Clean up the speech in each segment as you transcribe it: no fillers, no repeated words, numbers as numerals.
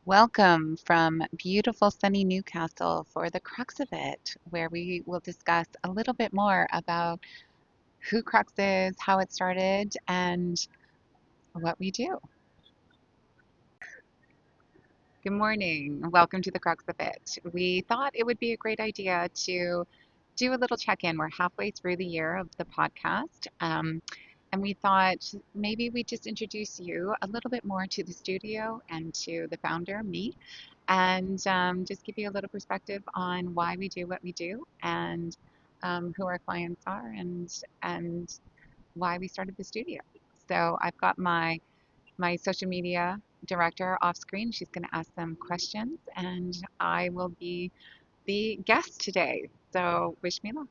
Welcome from beautiful sunny Newcastle for the Crux of It, where we will discuss a little bit more about who Crux is, how it started, and what we do. Good morning. Welcome to the Crux of It. We thought it would be a great idea to do a little check-in. We're halfway through the year of the podcast, and we thought maybe we just introduce you a little bit more to the studio and to the founder, me, and just give you a little perspective on why we do what we do and who our clients are and why we started the studio. So I've got my social media director off screen. She's going to ask some questions, and I will be the guest today. So wish me luck.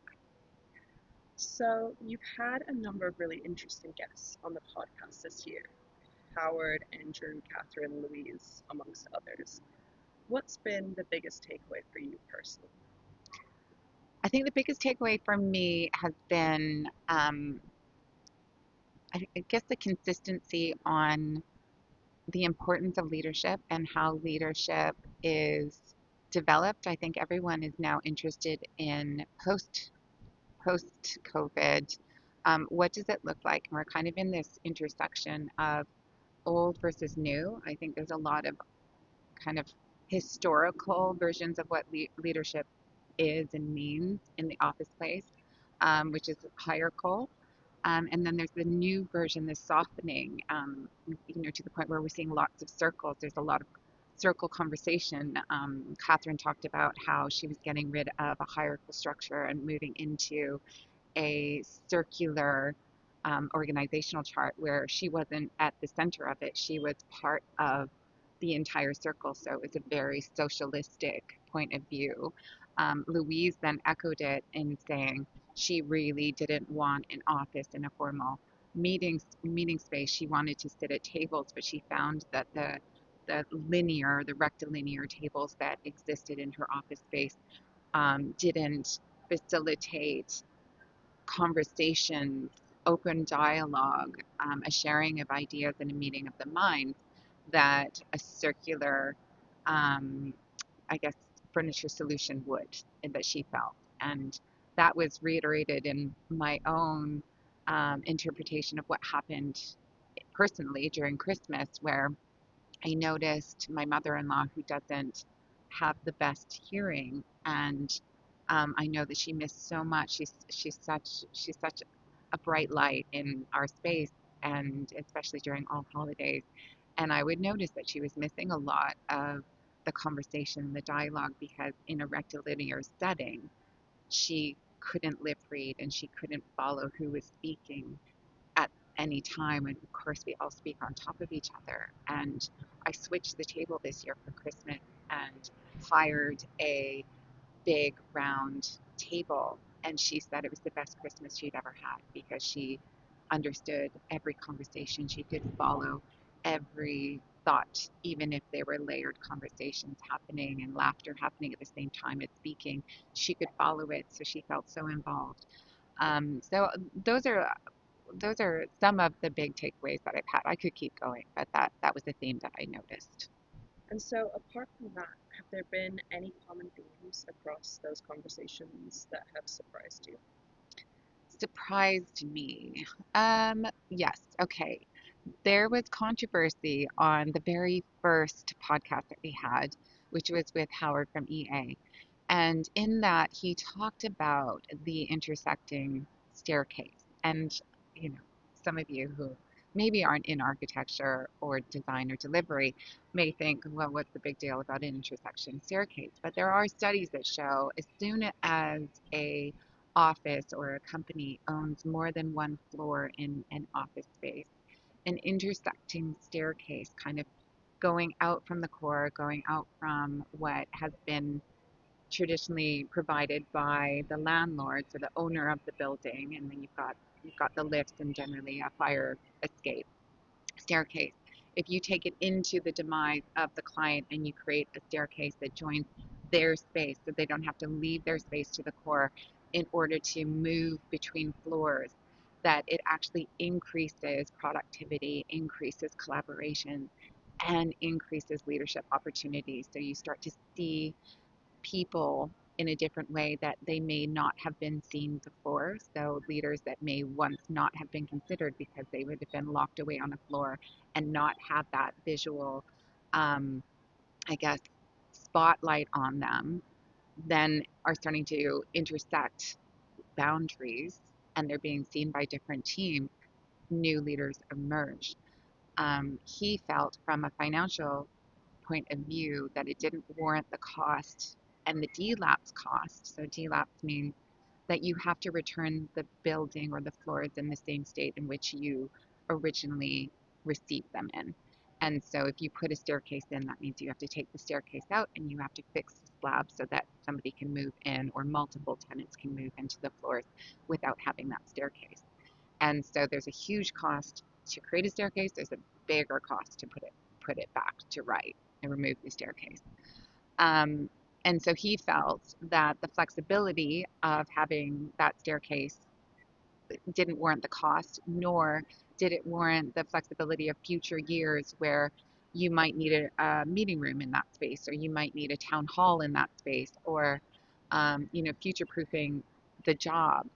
So, you've had a number of really interesting guests on the podcast this year: Howard, Andrew, Catherine, Louise, amongst others. What's been the biggest takeaway for you personally? I think the biggest takeaway for me has been, I guess, the consistency on the importance of leadership and how leadership is developed. I think everyone is now interested in post COVID. What does it look like? And we're kind of in this intersection of old versus new. I think there's a lot of kind of historical versions of what leadership is and means in the office place, which is hierarchical. And then there's the new version, the softening, to the point where we're seeing lots of circles. There's a lot of circle conversation. Catherine talked about how she was getting rid of a hierarchical structure and moving into a circular organizational chart where she wasn't at the center of it. She was part of the entire circle. So it was a very socialistic point of view. Louise then echoed it in saying she really didn't want an office in a formal meeting space. She wanted to sit at tables, but she found that the rectilinear tables that existed in her office space didn't facilitate conversations, open dialogue, a sharing of ideas, and a meeting of the minds that a circular, um, I guess, furniture solution would, and that she felt. And that was reiterated in my own interpretation of what happened personally during Christmas, where I noticed my mother-in-law, who doesn't have the best hearing, and I know that she missed so much. She's such a bright light in our space, and especially during all holidays. And I would notice that she was missing a lot of the conversation, the dialogue, because in a rectilinear setting, she couldn't lip read and she couldn't follow who was speaking at any time. And of course, we all speak on top of each other. And I switched the table this year for Christmas and hired a big round table. And she said it was the best Christmas she'd ever had because she understood every conversation. She could follow every thought, even if there were layered conversations happening and laughter happening at the same time as speaking. She could follow it, so she felt so involved. So those are some of the big takeaways that I've had. I could keep going, but that was the theme that I noticed. And so, apart from that, have there been any common themes across those conversations that have surprised you? Surprised me. Yes, okay. There was controversy on the very first podcast that we had, which was with Howard from EA. And in that, he talked about the intersecting staircase. And, you know, some of you who maybe aren't in architecture or design or delivery may think, well, what's the big deal about an intersection staircase? But there are studies that show as soon as a office or a company owns more than one floor in an office space, an intersecting staircase kind of going out from the core, going out from what has been traditionally provided by the landlord, so the owner of the building, and then you've got the lifts and generally a fire escape staircase. If you take it into the demise of the client and you create a staircase that joins their space so they don't have to leave their space to the core in order to move between floors, that it actually increases productivity, increases collaboration, and increases leadership opportunities. So you start to see people in a different way that they may not have been seen before. So leaders that may once not have been considered because they would have been locked away on a floor and not have that visual, um, I guess, spotlight on them, then are starting to intersect boundaries and they're being seen by different teams. New leaders emerge. He felt from a financial point of view that it didn't warrant the cost and the delapse cost. So delapse means that you have to return the building or the floors in the same state in which you originally received them in. And so if you put a staircase in, that means you have to take the staircase out and you have to fix the slab so that somebody can move in or multiple tenants can move into the floors without having that staircase. And so there's a huge cost to create a staircase. There's a bigger cost to put it back to right and remove the staircase. Um, and so he felt that the flexibility of having that staircase didn't warrant the cost, nor did it warrant the flexibility of future years where you might need a meeting room in that space, or you might need a town hall in that space, or future proofing the job.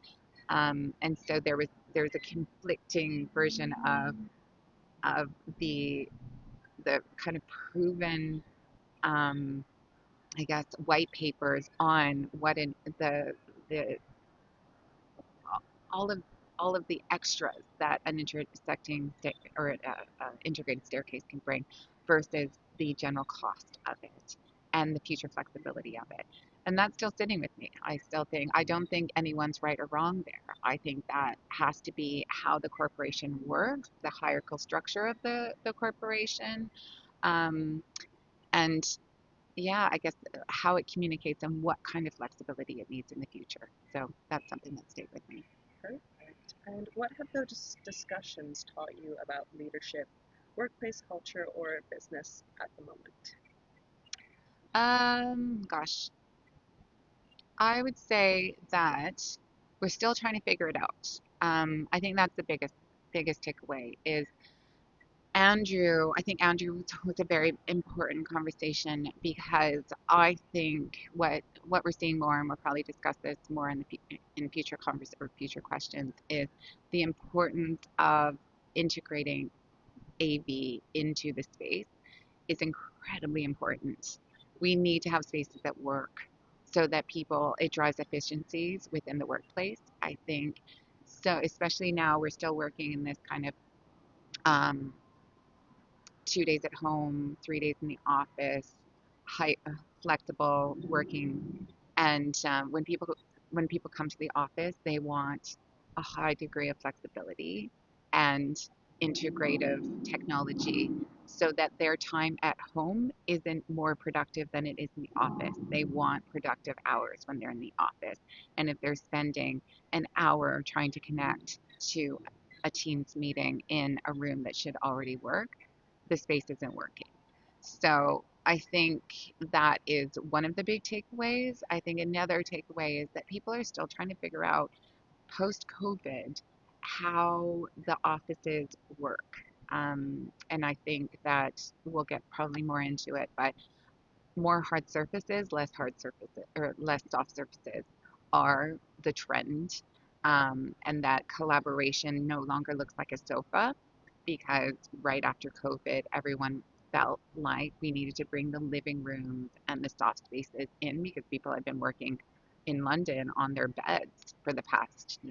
And so there's a conflicting version of the the kind of proven, um, I guess, white papers on what the all of all of the extras that an intersecting or integrated staircase can bring versus the general cost of it and the future flexibility of it. And that's still sitting with me. I don't think anyone's right or wrong there. I think that has to be how the corporation works, the hierarchical structure of the corporation, um, and yeah, I guess how it communicates and what kind of flexibility it needs in the future. So that's something that stayed with me. Perfect. And what have those discussions taught you about leadership, workplace culture, or business at the moment? Gosh, I would say that we're still trying to figure it out. I think that's the biggest takeaway is I think Andrew was a very important conversation because I think what we're seeing more, and we'll probably discuss this more in future or future questions, is the importance of integrating AV into the space is incredibly important. We need to have spaces that work so that it drives efficiencies within the workplace. I think so, especially now we're still working in this kind of um, 2 days at home, 3 days in the office, high, flexible working. And when people come to the office, they want a high degree of flexibility and integrative technology so that their time at home isn't more productive than it is in the office. They want productive hours when they're in the office. And if they're spending an hour trying to connect to a Teams meeting in a room that should already work, the space isn't working. So I think that is one of the big takeaways. I think another takeaway is that people are still trying to figure out post COVID how the offices work. And I think that we'll get probably more into it, but more hard surfaces, less hard surfaces, or less soft surfaces are the trend. And that collaboration no longer looks like a sofa because right after COVID, everyone felt like we needed to bring the living rooms and the soft spaces in because people had been working in London on their beds for the past,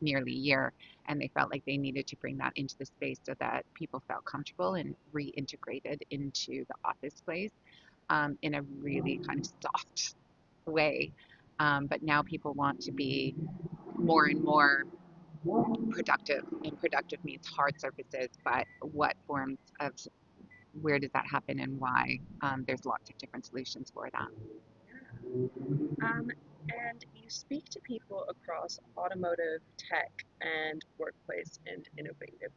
nearly a year, and they felt like they needed to bring that into the space so that people felt comfortable and reintegrated into the office space in a really kind of soft way. But now people want to be more and more productive, and productive means hard surfaces, but what forms of where does that happen and why? There's lots of different solutions for that. And you speak to people across automotive, tech, and workplace and innovative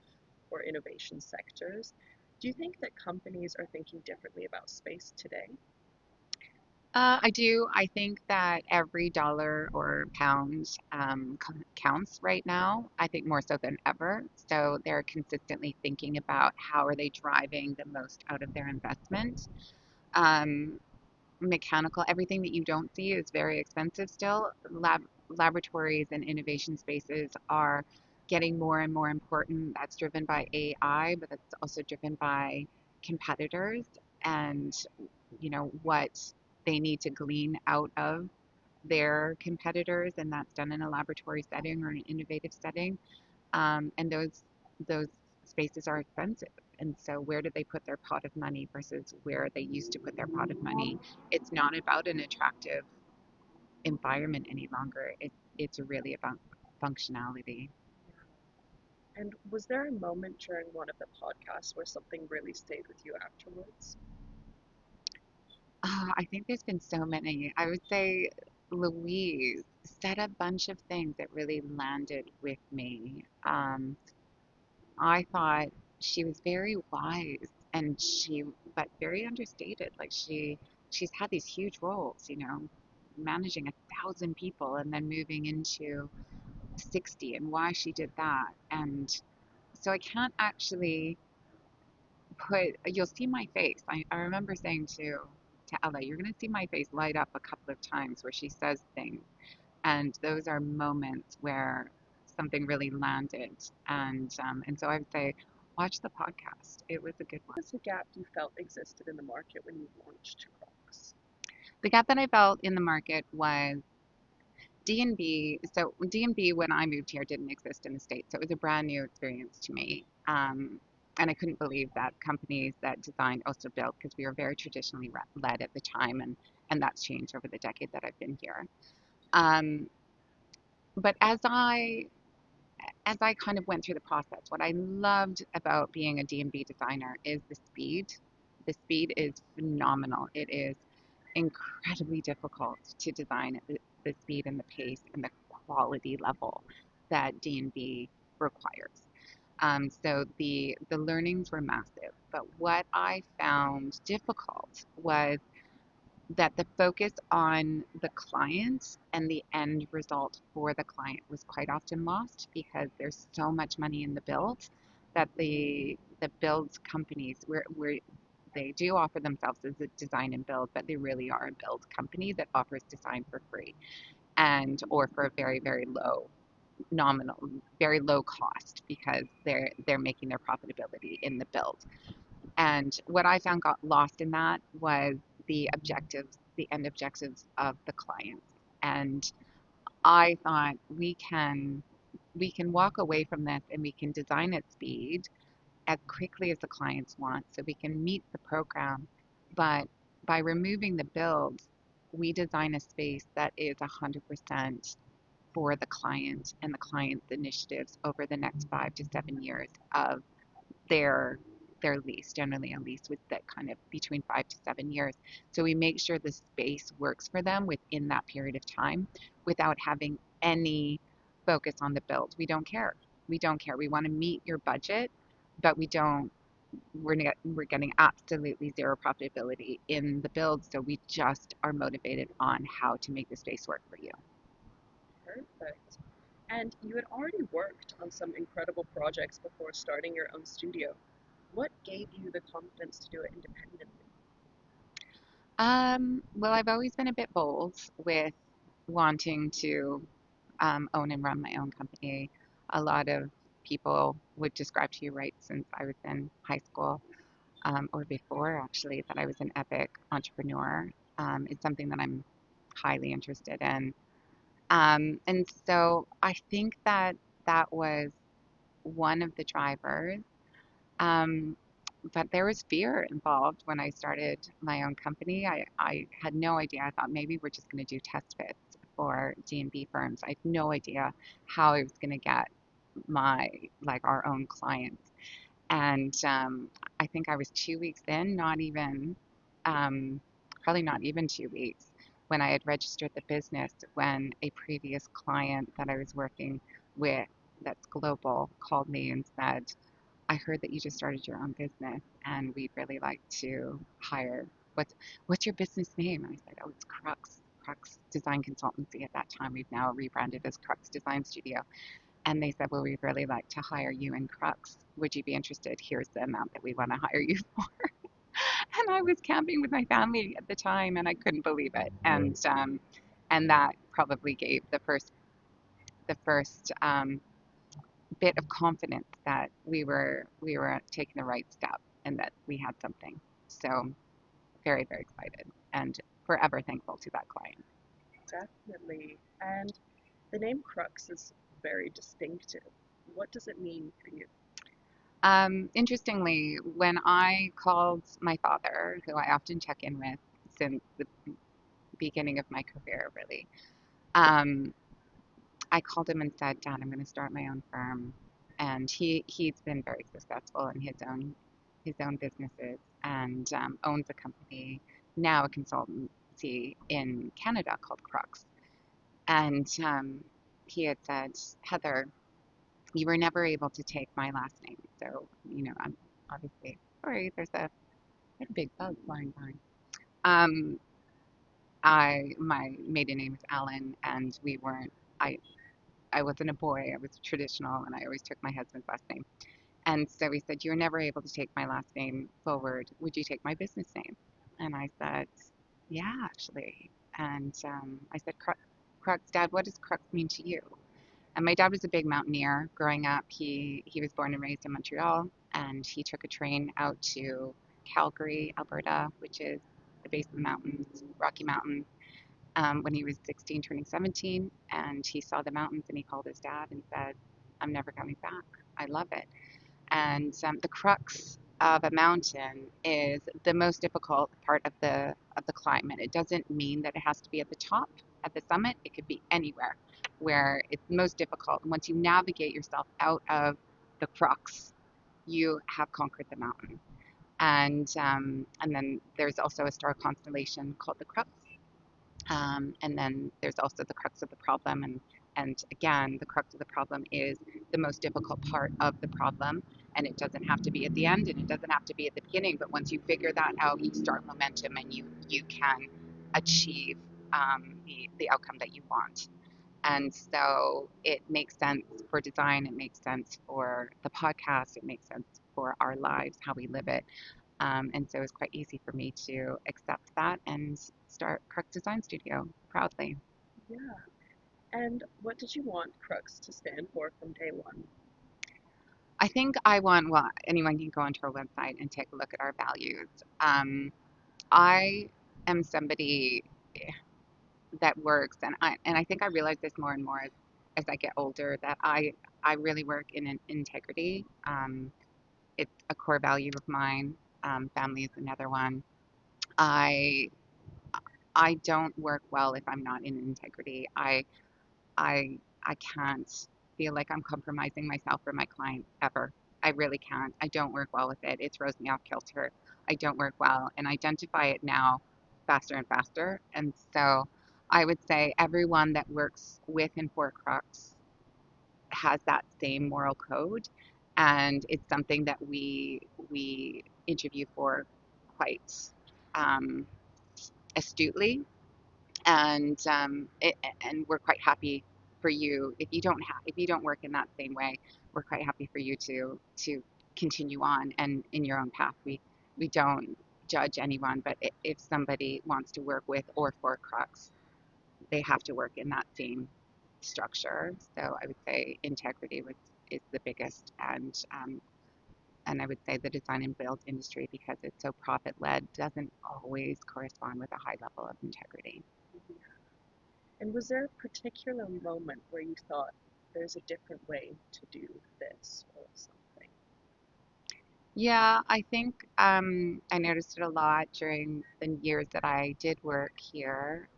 or innovation sectors. Do you think that companies are thinking differently about space today? I do. I think that every dollar or pound counts right now. I think more so than ever. So they're consistently thinking about how are they driving the most out of their investment. Um, Mechanical, everything that you don't see is very expensive still. Laboratories and innovation spaces are getting more and more important. That's driven by AI, but that's also driven by competitors and what they need to glean out of their competitors, and that's done in a laboratory setting or an innovative setting. And those spaces are expensive. And so where do they put their pot of money versus where they used to put their pot of money? It's not about an attractive environment any longer. It's really about functionality. And was there a moment during one of the podcasts where something really stayed with you afterwards? I think there's been so many. I would say Louise said a bunch of things that really landed with me. I thought she was very wise and but very understated. Like she's had these huge roles, managing 1,000 people and then moving into 60 and why she did that. And so I can't actually you'll see my face. I remember saying to Ella, you're going to see my face light up a couple of times where she says things. And those are moments where something really landed. And so I would say, watch the podcast. It was a good one. What was a gap you felt existed in the market when you launched Crux? The gap that I felt in the market was D&B. So D&B, when I moved here, didn't exist in the States. So it was a brand new experience to me. And I couldn't believe that companies that designed also built, because we were very traditionally led at the time, and that's changed over the decade that I've been here. Um, but as I kind of went through the process, what I loved about being a D&B designer is the speed. The speed is phenomenal. It is incredibly difficult to design at the speed and the pace and the quality level that D&B requires. So the learnings were massive. But what I found difficult was that the focus on the client and the end result for the client was quite often lost because there's so much money in the build that the build companies where they do offer themselves as a design and build, but they really are a build company that offers design for free and or for a very, very low nominal, very low cost because they're making their profitability in the build. And what I found got lost in that was the objectives, the end objectives of the clients. And I thought we can walk away from this and we can design at speed as quickly as the clients want so we can meet the program. But by removing the build, we design a space that is 100% for the client and the client's initiatives over the next 5 to 7 years of their their lease. Generally, a lease with that kind of between 5 to 7 years. So we make sure the space works for them within that period of time without having any focus on the build. We don't care. We don't care. We want to meet your budget, but we don't. We're getting absolutely zero profitability in the build, so we just are motivated on how to make the space work for you. Perfect. And you had already worked on some incredible projects before starting your own studio. What gave you the confidence to do it independently? Well, I've always been a bit bold with wanting to own and run my own company. A lot of people would describe to you, right, since I was in high school or before actually, that I was an epic entrepreneur. It's something that I'm highly interested in. And so I think that that was one of the drivers. Um, but there was fear involved when I started my own company. I had no idea. I thought maybe we're just going to do test fits for D&B firms. I had no idea how I was going to get our own clients. And I think I was 2 weeks in, not even, probably not even 2 weeks, when I had registered the business, when a previous client that I was working with that's global called me and said, I heard that you just started your own business and we'd really like to hire what's your business name? And I said, oh, it's Crux Design Consultancy. At that time, we've now rebranded as Crux Design Studio. And they said, well, we'd really like to hire you in Crux. Would you be interested? Here's the amount that we want to hire you for. And I was camping with my family at the time, and I couldn't believe it. And that probably gave the first bit of confidence that we were taking the right step and that we had something. So very, very excited and forever thankful to that client. Definitely. And the name Crux is very distinctive. What does it mean for you? Interestingly, when I called my father, who I often check in with since the beginning of my career, really, um, I called him and said, Dad, I'm going to start my own firm. And he's been very successful in his own businesses and owns a company, now a consultancy in Canada called Crux. And he had said, Heather, you were never able to take my last name. So, I'm obviously sorry, there's a big bug flying by. Um, my maiden name is Alan, and we weren't, I wasn't a boy, I was traditional, and I always took my husband's last name. And so he said, you're never able to take my last name forward. Would you take my business name? And I said, yeah, actually. And I said, Crux, Dad, what does Crux mean to you? And my dad was a big mountaineer growing up. He was born and raised in Montreal, and he took a train out to Calgary, Alberta, which is the base of the mountains, Rocky Mountains, when he was 16, turning 17. And he saw the mountains, and he called his dad and said, I'm never coming back. I love it. And the crux of a mountain is the most difficult part of the climb. And it doesn't mean that it has to be at the top, at the summit. It could be anywhere where it's most difficult. And once you navigate yourself out of the crux, you have conquered the mountain. And then there's also a star constellation called the Crux, and then there's also the crux of the problem. And again, the crux of the problem is the most difficult part of the problem. And it doesn't have to be at the end and it doesn't have to be at the beginning. But once you figure that out, you start momentum and you can achieve the outcome that you want. And so it makes sense for design, it makes sense for the podcast, it makes sense for our lives, how we live it. And so it was quite easy for me to accept that and start Crux Design Studio proudly. Yeah. And what did you want Crux to stand for from day one? I think well, anyone can go onto our website and take a look at our values. I am somebody that works, and I think I realize this more and more as I get older, that I really work in an integrity. It's a core value of mine. Family is another one. I I don't work well if I'm not in integrity. I can't feel like I'm compromising myself or my clients ever. I really can't. I don't work well with it. It throws me off kilter. I don't work well and identify it now faster and faster. And so I would say everyone that works with and for Crux has that same moral code, and it's something that we interview for quite um, astutely, and we're quite happy for you if you don't work in that same way. We're quite happy for you to continue on and in your own path. We don't judge anyone, but if somebody wants to work with or for Crux, they have to work in that same structure. So I would say integrity is the biggest, and I would say the design and build industry, because it's so profit led, doesn't always correspond with a high level of integrity. And was there a particular moment where you thought there's a different way to do this or something? Yeah, I think I noticed it a lot during the years that I did work here.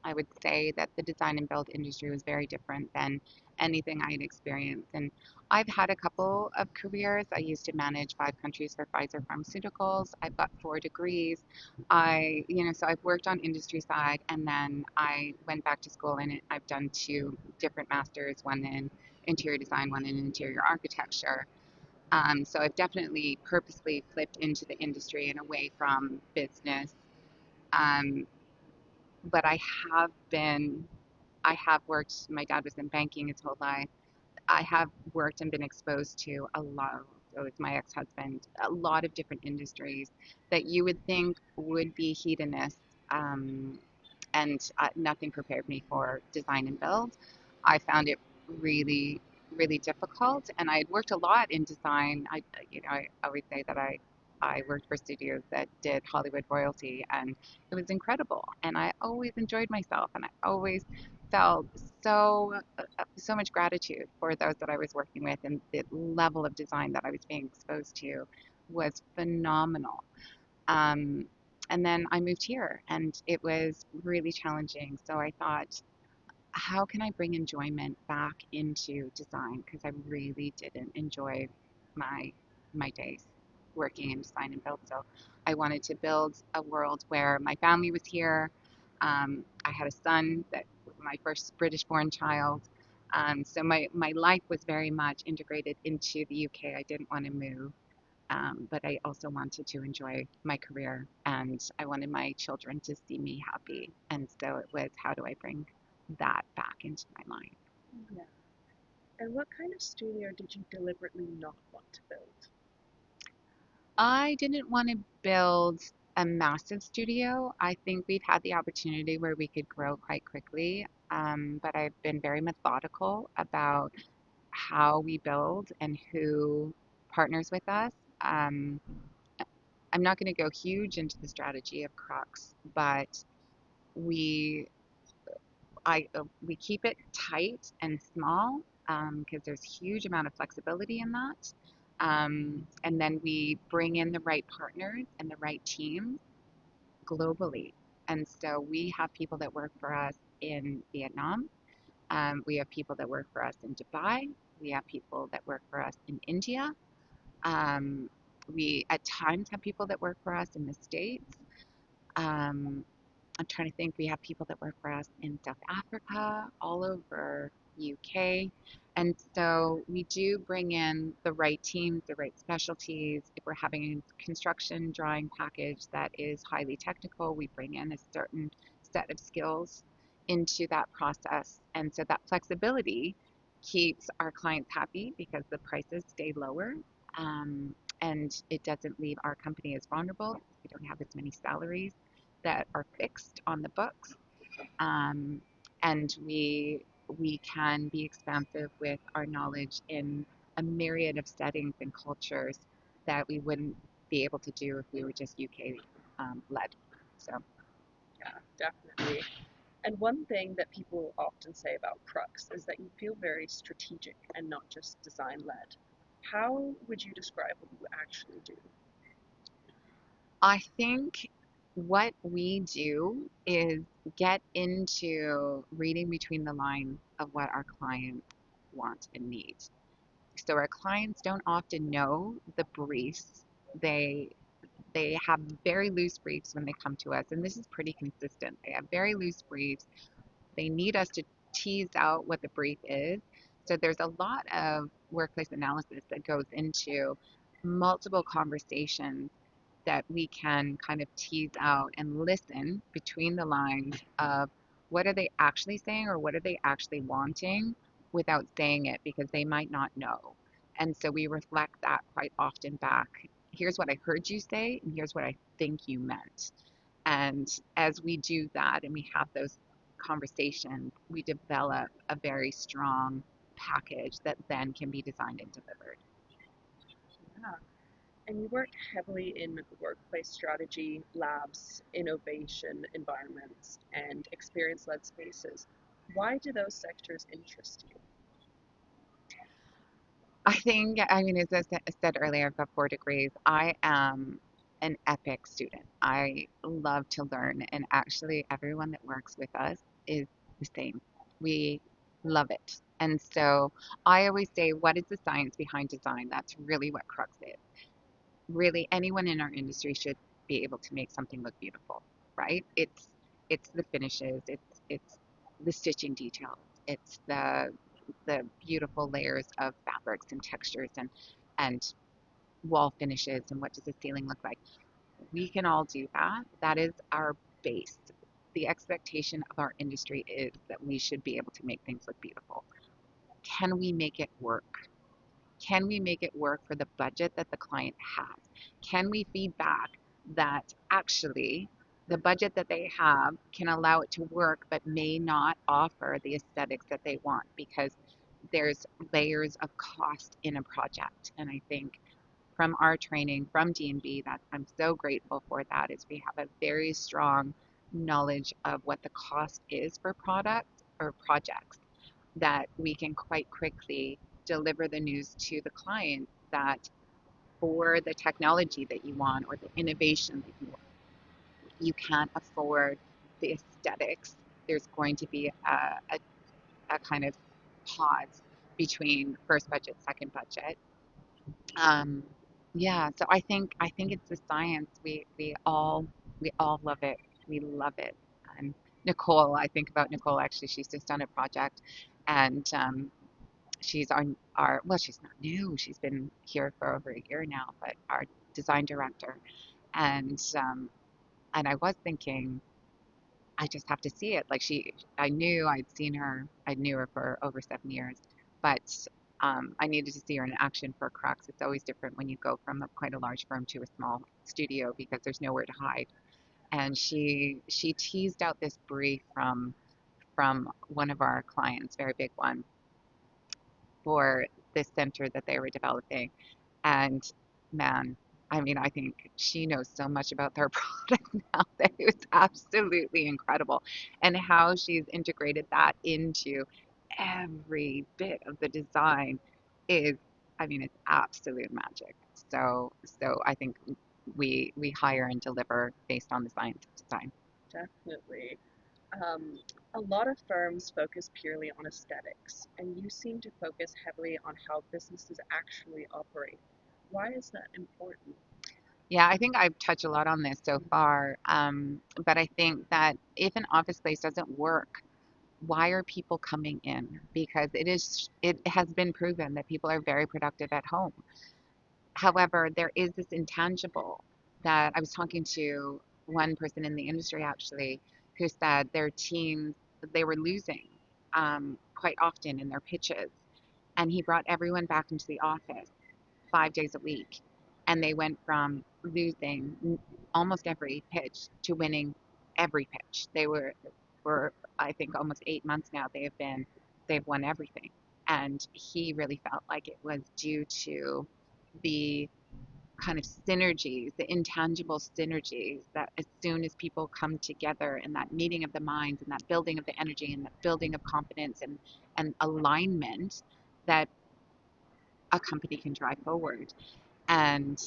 I would say that the design and build industry was very different than anything I had experienced. And I've had a couple of careers. I used to manage 5 countries for Pfizer Pharmaceuticals. I've got 4 degrees. So I've worked on industry side, and then I went back to school and I've done 2 different masters, one in interior design, one in interior architecture. So I've definitely purposely flipped into the industry and away from business. Um, but I have worked, my dad was in banking his whole life. I have worked and been exposed to a lot, so it's my ex-husband, a lot of different industries that you would think would be hedonist, um, and nothing prepared me for design and build. I found it really, really difficult, and I had worked a lot in design. I always say that I worked for studios that did Hollywood royalty, and it was incredible. And I always enjoyed myself, and I always felt so much gratitude for those that I was working with, and the level of design that I was being exposed to was phenomenal. Um, and then I moved here, and it was really challenging. So I thought, how can I bring enjoyment back into design? Because I really didn't enjoy my my days working in design and build. So I wanted to build a world where my family was here. I had a son, that my first British-born child. So my life was very much integrated into the UK. I didn't want to move. But I also wanted to enjoy my career, and I wanted my children to see me happy. And so it was, how do I bring that back into my life? Yeah. And what kind of studio did you deliberately not want to build? I didn't want to build a massive studio. I think we've had the opportunity where we could grow quite quickly, but I've been very methodical about how we build and who partners with us. Um, I'm not going to go huge into the strategy of Crux, but we we keep it tight and small, because there's huge amount of flexibility in that. And then we bring in the right partners and the right teams globally. And so we have people that work for us in Vietnam. We have people that work for us in Dubai. We have people that work for us in India. Um, we at times have people that work for us in the States. Um, I'm trying to think. We have people that work for us in South Africa, all over UK. And so we do bring in the right teams, the right specialties. If we're having a construction drawing package that is highly technical, we bring in a certain set of skills into that process. And so that flexibility keeps our clients happy because the prices stay lower. Um, and it doesn't leave our company as vulnerable. We don't have as many salaries that are fixed on the books, um, and we can be expansive with our knowledge in a myriad of settings and cultures that we wouldn't be able to do if we were just UK led. So Yeah, definitely. And one thing that people often say about Crux is that you feel very strategic and not just design led. How would you describe what you actually do? I think what we do is get into reading between the lines of what our clients want and need. So our clients don't often know the briefs. They they have very loose briefs when they come to us, and this is pretty consistent. They have very loose briefs. They need us to tease out what the brief is. So there's a lot of workplace analysis that goes into multiple conversations that we can kind of tease out and listen between the lines of what are they actually saying or what are they actually wanting without saying it, because they might not know. And so we reflect that quite often back. Here's what I heard you say, and here's what I think you meant. And as we do that and we have those conversations, we develop a very strong package that then can be designed and delivered. Yeah. And you work heavily in workplace strategy, labs, innovation environments, and experience led spaces. Why do those sectors interest you? I think, I mean, as I said earlier, I've got 4 degrees. I am an epic student. I love to learn, and actually, everyone that works with us is the same. We love it. And so I always say, what is the science behind design? That's really what Crux is. Really, anyone in our industry should be able to make something look beautiful, right? It's the finishes, it's the stitching details, it's the beautiful layers of fabrics and textures and wall finishes and what does the ceiling look like. We can all do that. That is our base. The expectation of our industry is that we should be able to make things look beautiful. Can we make it work? Can we make it work for the budget that the client has? Can we feed back that actually the budget that they have can allow it to work, but may not offer the aesthetics that they want because there's layers of cost in a project. And I think from our training from D&B, that I'm so grateful for that, is we have a very strong knowledge of what the cost is for products or projects, that we can quite quickly deliver the news to the client that for the technology that you want or the innovation that you want, you can't afford the aesthetics. There's going to be a kind of pause between first budget, second budget. Um, yeah, so I think it's the science. We all love it. We love it. And Nicole, I think about Nicole actually. She's just done a project, and she's our well, she's not new. She's been here for over a year now, but our design director. And I was thinking, I just have to see it. Like I knew I'd seen her. I knew her for over 7 years, but I needed to see her in action for Crux. It's always different when you go from quite a large firm to a small studio because there's nowhere to hide. And she teased out this brief from one of our clients, very big one, for this center that they were developing. And man, I mean, I think she knows so much about their product now that it was absolutely incredible. And how she's integrated that into every bit of the design is, I mean, it's absolute magic. So I think we hire and deliver based on the science of design. Definitely. Um, a lot of firms focus purely on aesthetics, and you seem to focus heavily on how businesses actually operate. Why is that important? Yeah, I think I've touched a lot on this so far, but I think that if an office space doesn't work, why are people coming in? Because it has been proven that people are very productive at home. However, there is this intangible that I was talking to one person in the industry actually who said their teams, they were losing quite often in their pitches, and he brought everyone back into the office 5 days a week. And they went from losing almost every pitch to winning every pitch. They were I think almost 8 months now. They've won everything. And he really felt like it was due to the kind of synergies, the intangible synergies that as soon as people come together in that meeting of the minds and that building of the energy and that building of confidence and alignment, that a company can drive forward. And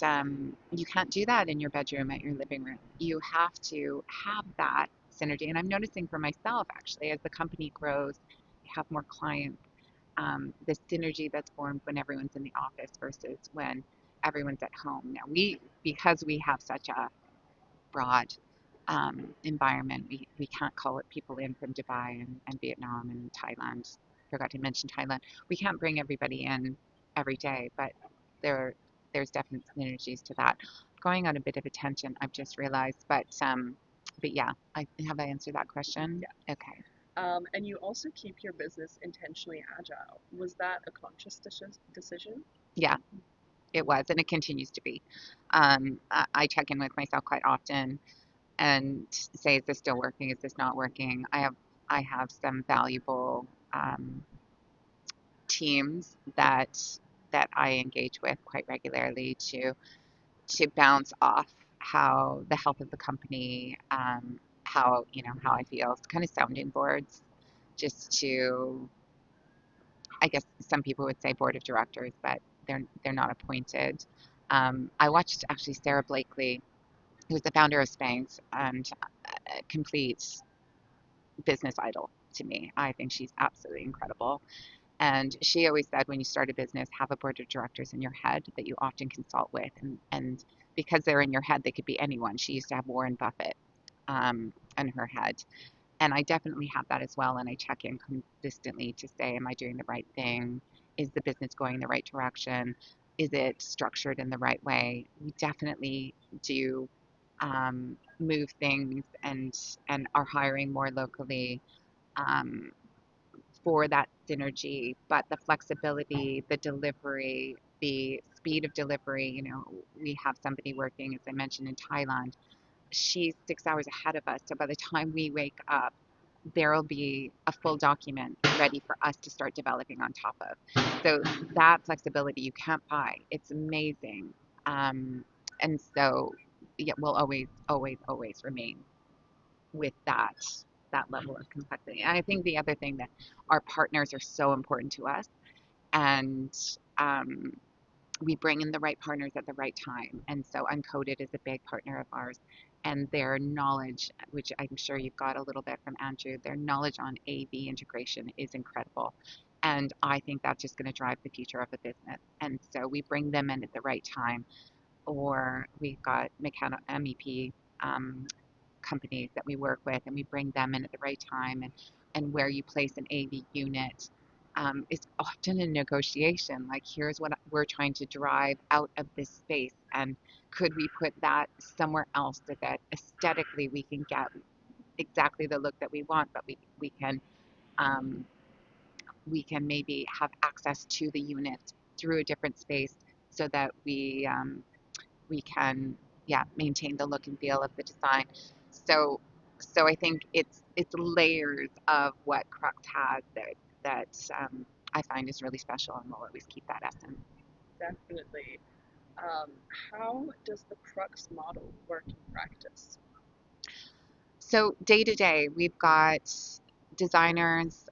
you can't do that in your bedroom at your living room. You have to have that synergy. And I'm noticing for myself, actually, as the company grows, you have more clients, the synergy that's formed when everyone's in the office versus when everyone's at home. Now, because we have such a broad environment, we can't call it people in from Dubai and Vietnam and Thailand. Forgot to mention Thailand. We can't bring everybody in every day, but there there's definite synergies to that. Going on a bit of a tangent, I've just realized, but yeah, have I answered that question? Yeah. Okay. And you also keep your business intentionally agile. Was that a conscious decision? Yeah, it was, and it continues to be. I check in with myself quite often and say, is this still working? Is this not working? I have some valuable teams that I engage with quite regularly to bounce off how the health of the company, how how I feel, it's kind of sounding boards, just to, I guess some people would say board of directors, but they're not appointed. I watched actually Sarah Blakely, who's the founder of Spanx, and complete business idol to me. I think she's absolutely incredible. And she always said, when you start a business, have a board of directors in your head that you often consult with. And because they're in your head, they could be anyone. She used to have Warren Buffett in her head. And I definitely have that as well. And I check in consistently to say, am I doing the right thing? Is the business going in the right direction? is it structured in the right way? We definitely do move things and are hiring more locally um, for that synergy, but the flexibility, the delivery, the speed of delivery, we have somebody working, as I mentioned, in Thailand. She's 6 hours ahead of us. So by the time we wake up, there'll be a full document ready for us to start developing on top of. So that flexibility you can't buy. It's amazing. And so yeah, we'll always, always, always remain with that level of complexity. And I think the other thing that our partners are so important to us, and um, we bring in the right partners at the right time. And so Uncoded is a big partner of ours, and their knowledge, which I'm sure you've got a little bit from Andrew, their knowledge on AV integration is incredible. And I think that's just going to drive the future of the business. And so we bring them in at the right time, or we've got mechanical MEP companies that we work with, and we bring them in at the right time. And where you place an AV unit is often a negotiation. Like, here's what we're trying to drive out of this space, and could we put that somewhere else so that aesthetically we can get exactly the look that we want, but um, we can maybe have access to the unit through a different space so that we can, yeah, maintain the look and feel of the design. So so I think it's layers of what Crux has that I find is really special, and we'll always keep that essence. Definitely. Um, how does the Crux model work in practice? So day to day, we've got designers,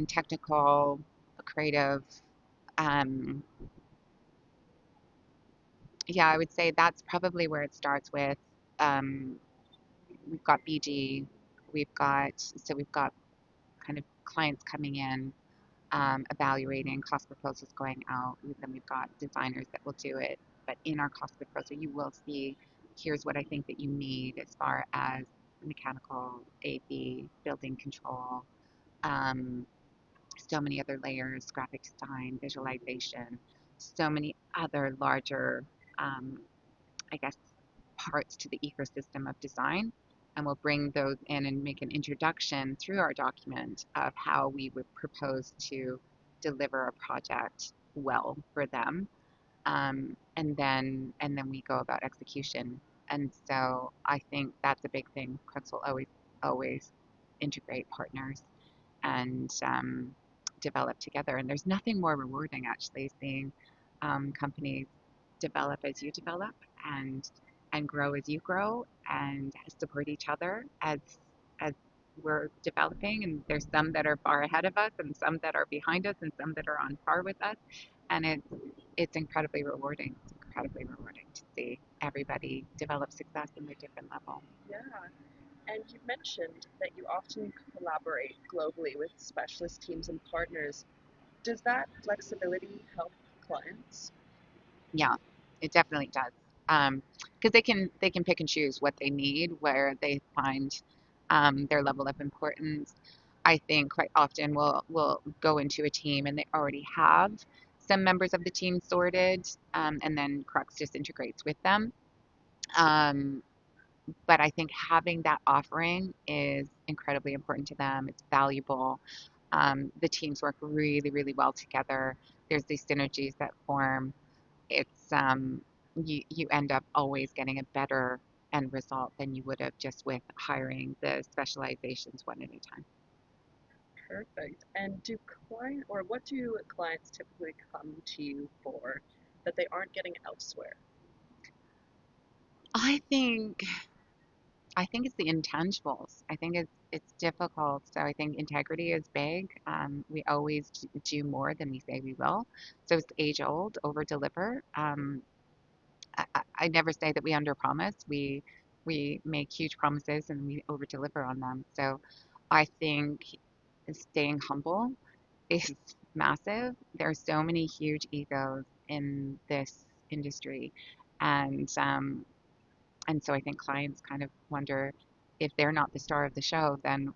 technical, creative. Um, yeah, I would say that's probably where it starts with. Um, we've got BG, we've got kind of clients coming in, evaluating cost proposals going out. Then we've got designers that will do it. But in our cost proposal, you will see, here's what I think that you need as far as mechanical, AV, building control, um, so many other layers, graphic design, visualization, so many other larger, um, I guess, parts to the ecosystem of design. And we'll bring those in and make an introduction through our document of how we would propose to deliver a project well for them. And then we go about execution. And so I think that's a big thing. Crux will always integrate partners and develop together. And there's nothing more rewarding, actually, seeing companies develop as you develop, and grow as you grow, and support each other as we're developing. And there's some that are far ahead of us, and some that are behind us, and some that are on par with us. And it's incredibly rewarding. It's incredibly rewarding to see everybody develop success in their different level. Yeah, and you mentioned that you often collaborate globally with specialist teams and partners. Does that flexibility help clients? Yeah, it definitely does. Because they can pick and choose what they need, where they find their level of importance. I think quite often we'll go into a team and they already have some members of the team sorted, and then Crux just integrates with them. Um, but I think having that offering is incredibly important to them. It's valuable. The teams work really, really well together. There's these synergies that form. It's you end up always getting a better end result than you would have just with hiring the specializations one at a time. Perfect. And what do clients typically come to you for that they aren't getting elsewhere? I think I think it's the intangibles. I think it's difficult. So I think integrity is big. We always do more than we say we will. So it's age old, over deliver. I never say that we under promise. We make huge promises and we over deliver on them. So I think staying humble is massive. There are so many huge egos in this industry, and so I think clients kind of wonder, if they're not the star of the show, then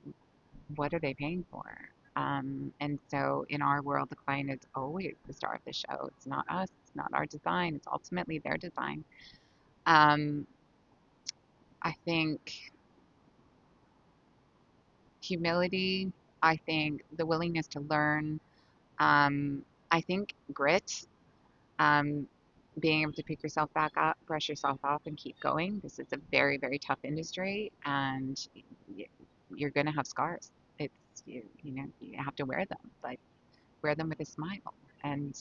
what are they paying for? And so in our world, the client is always the star of the show. It's not us. not our design. It's ultimately their design. Um, I think humility, I think the willingness to learn, I think grit, um, being able to pick yourself back up, brush yourself off, and keep going. This is a very, very tough industry, and you're going to have scars. You have to wear them, but wear them with a smile, and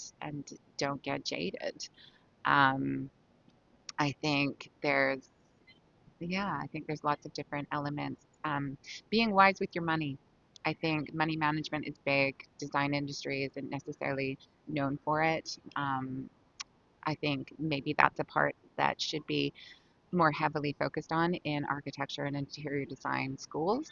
don't get jaded. Um, I think there's Yeah, I think there's lots of different elements. Being wise with your money. I think money management is big. Design industry isn't necessarily known for it. I think maybe that's a part that should be more heavily focused on in architecture and interior design schools.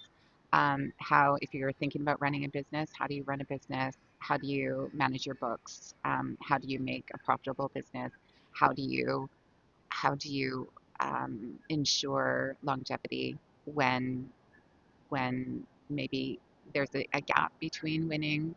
How, if you're thinking about running a business, how do you run a business? How do you manage your books? How do you make a profitable business? How do you how do you ensure longevity when when maybe there's a gap between winning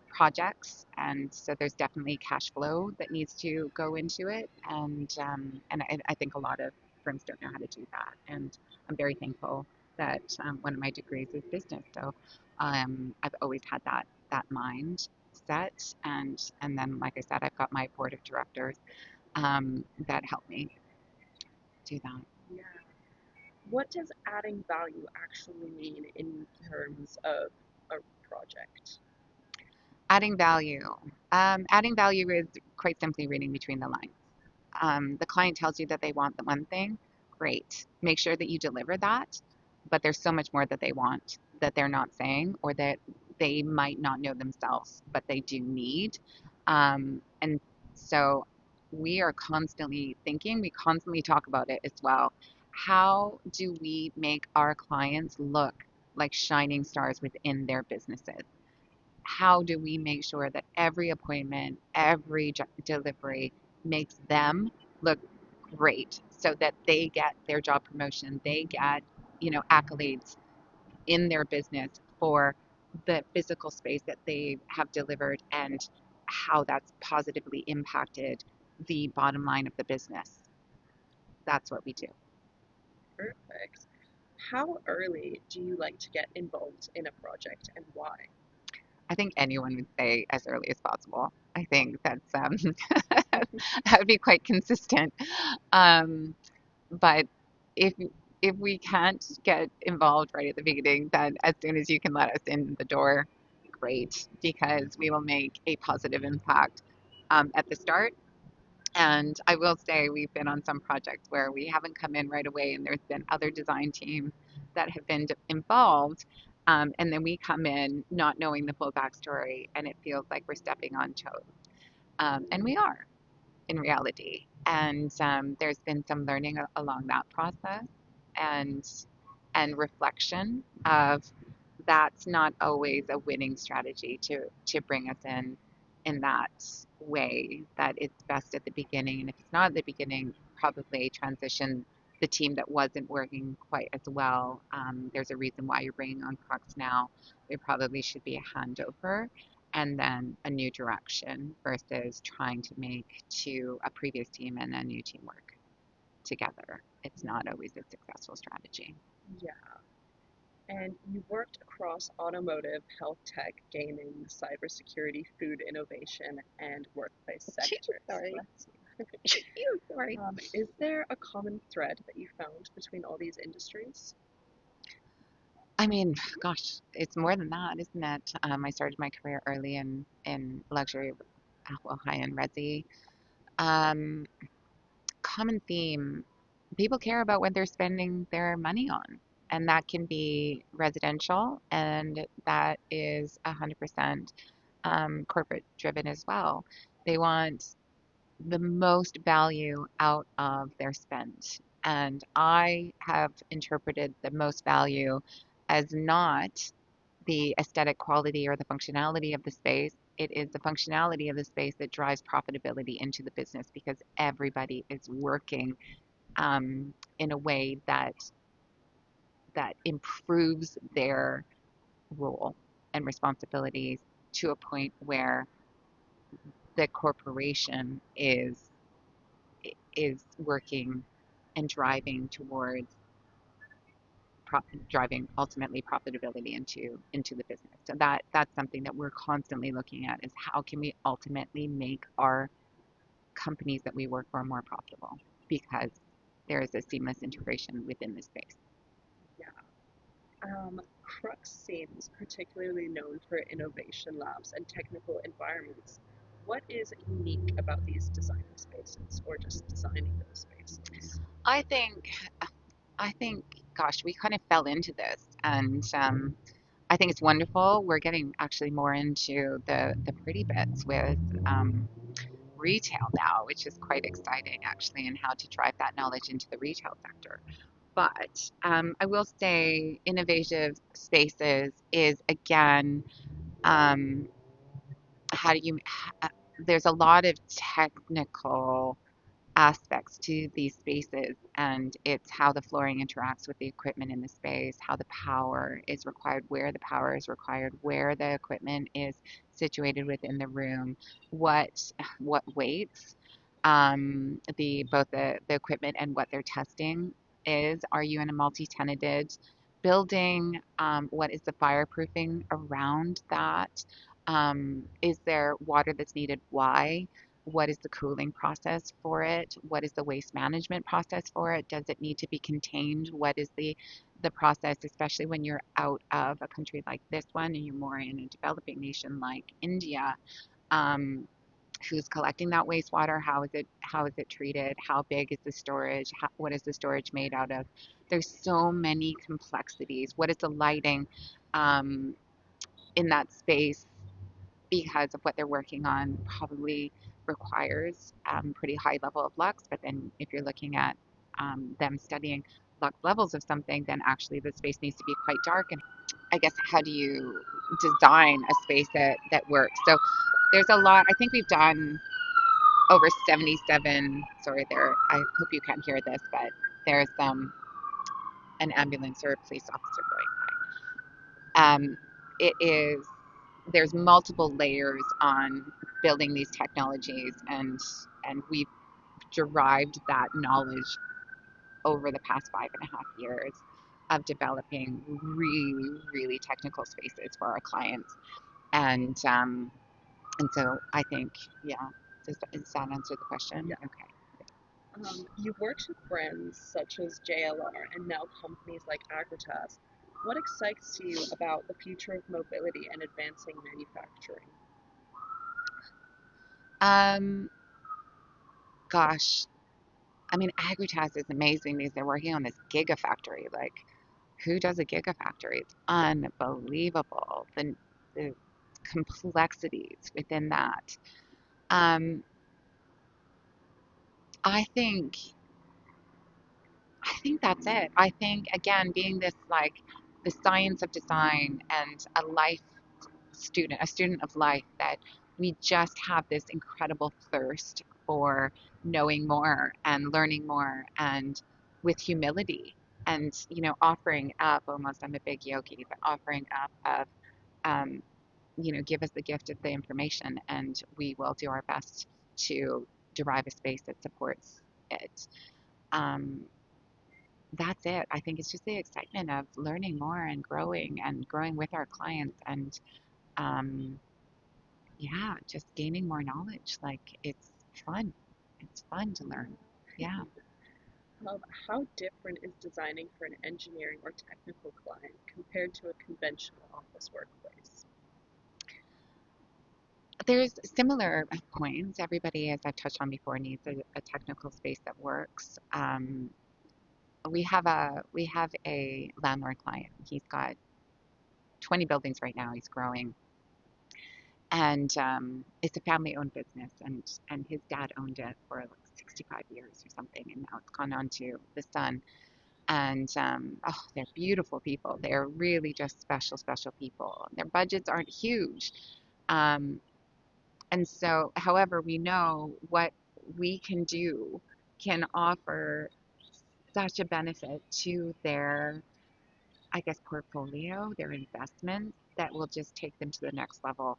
projects, and so there's definitely cash flow that needs to go into it, and I think a lot of firms don't know how to do that, and I'm very thankful that one of my degrees is business, so I've always had that mind set, and then like I said, I've got my board of directors that help me do that. Yeah. What does adding value actually mean in terms of a project? Adding value. Adding value is quite simply reading between the lines. The client tells you that they want the one thing, great. Make sure that you deliver that. But there's so much more that they want that they're not saying, or that they might not know themselves, but they do need. And so we are constantly thinking, we constantly talk about it as well. How do we make our clients look like shining stars within their businesses? How do we make sure that every appointment, every delivery makes them look great so that they get their job promotion, they get, accolades in their business for the physical space that they have delivered and how that's positively impacted the bottom line of the business. That's what we do. Perfect. How early do you like to get involved in a project and why? I think anyone would say as early as possible. I think that's that would be quite consistent. Um, But if if we can't get involved right at the beginning, then as soon as you can let us in the door, great, because we will make a positive impact at the start. And I will say we've been on some projects where we haven't come in right away, and there's been other design teams that have been involved. And then we come in not knowing the full backstory, and it feels like we're stepping on toes. And we are in reality. And there's been some learning along that process, and reflection of that's not always a winning strategy to bring us in that way, that it's best at the beginning, and if it's not at the beginning, probably transition the team that wasn't working quite as well. There's a reason why you're bringing on Crux now. There probably should be a handover and then a new direction versus trying to make to a previous team and a new team work together. It's not always a successful strategy. Yeah. And you worked across automotive, health tech, gaming, cybersecurity, food innovation, and workplace sectors. Sorry. Bless Sorry. you. Is there a common thread that you found between all these industries? I mean, gosh, it's more than that, isn't it? I started my career early in luxury, well, high-end resi. Um, Common theme, people care about what they're spending their money on, and that can be residential, and that is 100% corporate driven as well. They want the most value out of their spend. And I have interpreted the most value as not the aesthetic quality or the functionality of the space. It is the functionality of the space that drives profitability into the business, because everybody is working in a way that improves their role and responsibilities to a point where the corporation is working and driving towards driving ultimately profitability into the business. So that's something that we're constantly looking at, is how can we ultimately make our companies that we work for more profitable, because there is a seamless integration within the space. Yeah. Crux seems particularly known for innovation labs and technical environments. What is unique about these designer spaces, or just designing those spaces? I think I think, gosh, we kind of fell into this, and I think it's wonderful. We're getting actually more into the pretty bits with retail now, which is quite exciting actually, and how to drive that knowledge into the retail sector. But I will say, innovative spaces is again, um, how do you? There's a lot of technical aspects to these spaces, and it's how the flooring interacts with the equipment in the space, how the power is required, where the power is required, where the equipment is situated within the room, what weights the both the equipment and what they're testing is. Are you in a multi-tenanted building? What is the fireproofing around that? Is there water that's needed? Why? What is the cooling process for it? What is the waste management process for it? Does it need to be contained? What is the process, especially when you're out of a country like this one and you're more in a developing nation like India? Um, who's collecting that wastewater? How is it treated? How big is the storage? What is the storage made out of? There's so many complexities. What is the lighting um, in that space, because of what they're working on, probably requires pretty high level of lux. But then if you're looking at them studying lux levels of something, then actually the space needs to be quite dark. And I guess, how do you design a space that works? So there's a lot. I think we've done over 77. Sorry, there. I hope you can't hear this, but there's an ambulance or a police officer going by. It is there's multiple layers on building these technologies, and we've derived that knowledge over the past 5.5 years of developing really technical spaces for our clients. And um, and so I think, yeah, does that answer the question? Yeah. Okay. You've worked with brands such as JLR and now companies like Agritas. What excites you about the future of mobility and advancing manufacturing? um Gosh, I mean, Agritas is amazing because they're working on this gigafactory. Like, who does a gigafactory? It's unbelievable. The complexities within that. Um, I think I think that's it. I think, again, being this, like, the science of design and a student of life, that we just have this incredible thirst for knowing more and learning more, and with humility, and offering up, almost, I'm a big yogi, but offering up of um, give us the gift of the information, and we will do our best to derive a space that supports it. Um, that's it. I think it's just the excitement of learning more and growing with our clients, and um, yeah, just gaining more knowledge. Like, fun. It's fun to learn. Yeah. How different is designing for an engineering or technical client compared to a conventional office workplace? There's similar points. Everybody, as I've touched on before, needs a technical space that works. We have a landlord client. He's got 20 buildings right now. He's growing, and it's a family-owned business, and his dad owned it for like 65 years or something, and now it's gone on to the son. And oh, they're beautiful people. They're really just special people. Their budgets aren't huge. Um, and so, however, we know what we can do can offer such a benefit to their, I guess, portfolio, their investments, that will just take them to the next level.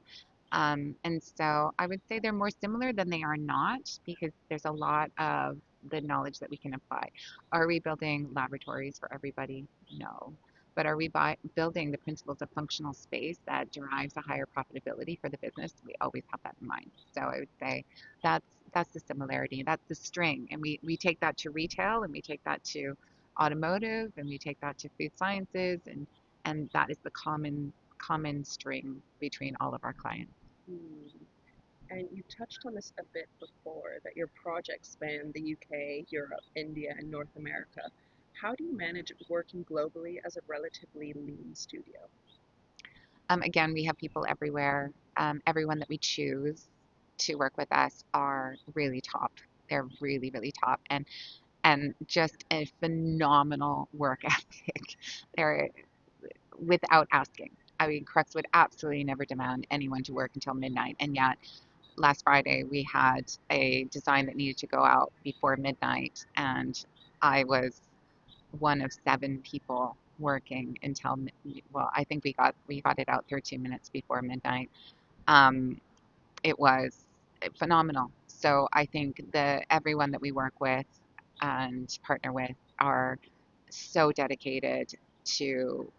And so I would say they're more similar than they are not because there's a lot of the knowledge that we can apply. Are we building laboratories for everybody? No. But are we building the principles of functional space that derives a higher profitability for the business? We always have that in mind. So I would say that's that's the similarity. That's the string. And we take that to retail and we take that to automotive and we take that to food sciences and that is the common string between all of our clients. Hmm. And you touched on this a bit before that your projects span the UK, Europe, India, and North America. How do you manage working globally as a relatively lean studio? Again, we have people everywhere. Everyone that we choose to work with us are really top. They're really, really top, and just a phenomenal work ethic. They're without asking. I mean, Crux would absolutely never demand anyone to work until midnight, and yet last Friday we had a design that needed to go out before midnight, and I was one of seven people working until well, I think we got it out 13 minutes before midnight. Um, it was phenomenal. So I think the everyone that we work with and partner with are so dedicated to